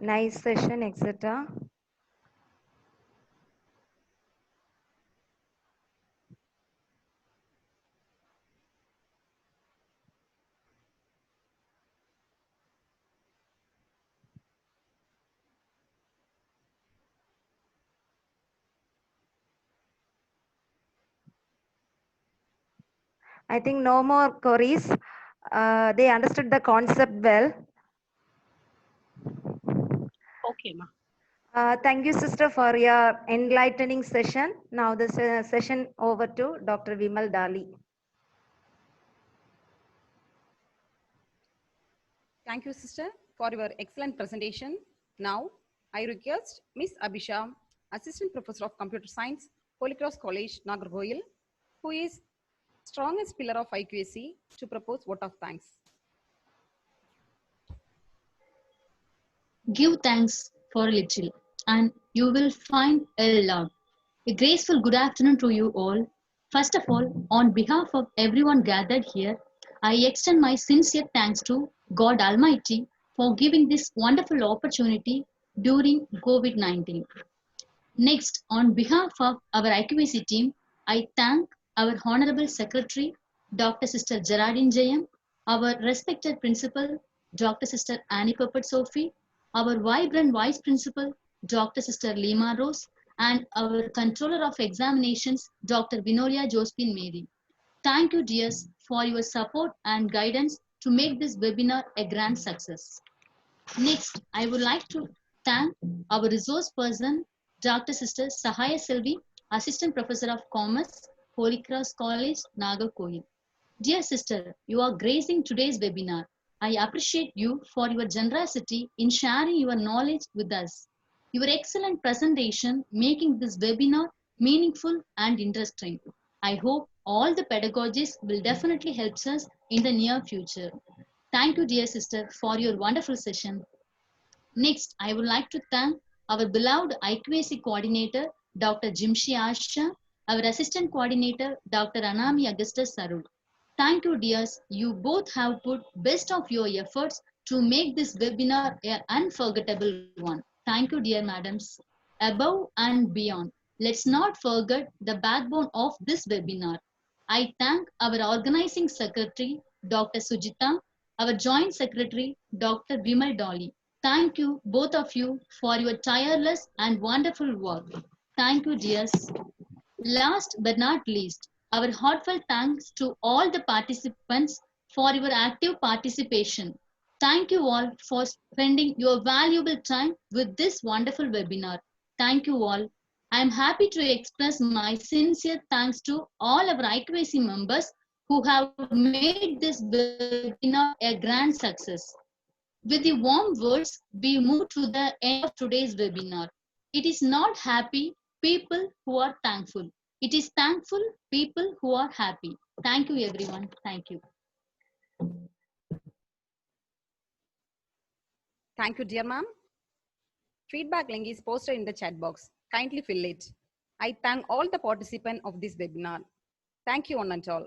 C: nice session, etc. I think no more queries. They understood the concept well.
E: Okay, ma.
C: Thank you, sister, for your enlightening session. Now the session over to Dr. Vimal Dali.
B: Thank you, sister, for your excellent presentation. Now, I request Ms. Abhisha, Assistant Professor of Computer Science, Holy Cross College, Nagarkoil, who is strongest pillar of IQAC, to propose vote of thanks.
P: Give thanks for a little, and you will find a lot. A graceful good afternoon to you all. First of all, on behalf of everyone gathered here, I extend my sincere thanks to God Almighty for giving this wonderful opportunity during COVID-19. Next, on behalf of our IQAC team, I thank our Honorable Secretary, Dr. Sister Gerardine Jayam, our respected Principal, Dr. Sister Annie Puppet Sophie, our vibrant Vice Principal, Dr. Sister Lima Rose, and our Controller of Examinations, Dr. Vinolia Josephine Mary. Thank you, dears, for your support and guidance to make this webinar a grand success. Next, I would like to thank our resource person, Dr. Sister Sahaya Selvi, Assistant Professor of Commerce, Holy Cross College, Nagarkoil. Dear sister, you are gracing today's webinar. I appreciate you for your generosity in sharing your knowledge with us. Your excellent presentation making this webinar meaningful and interesting. I hope all the pedagogies will definitely help us in the near future. Thank you, dear sister, for your wonderful session. Next, I would like to thank our beloved IQAC coordinator, Dr. Jimshi Asha, our assistant coordinator, Dr. Anami Augustus Sarul. Thank you, dears. You both have put best of your efforts to make this webinar an unforgettable one. Thank you, dear madams. Above and beyond, let's not forget the backbone of this webinar. I thank our organizing secretary, Dr. Sujita, our Joint Secretary, Dr. Vimal Dolly. Thank you, both of you, for your tireless and wonderful work. Thank you, dears. Last but not least, our heartfelt thanks to all the participants for your active participation. Thank you all for spending your valuable time with this wonderful webinar. Thank you all. I am happy to express my sincere thanks to all our IQAC members who have made this webinar a grand success. With the warm words, we move to the end of today's webinar. It is not happy people who are thankful. It is thankful people who are happy. Thank you, everyone. Thank you.
B: Thank you, dear ma'am. Feedback link is posted in the chat box. Kindly fill it. I thank all the participants of this webinar. Thank you, one and all.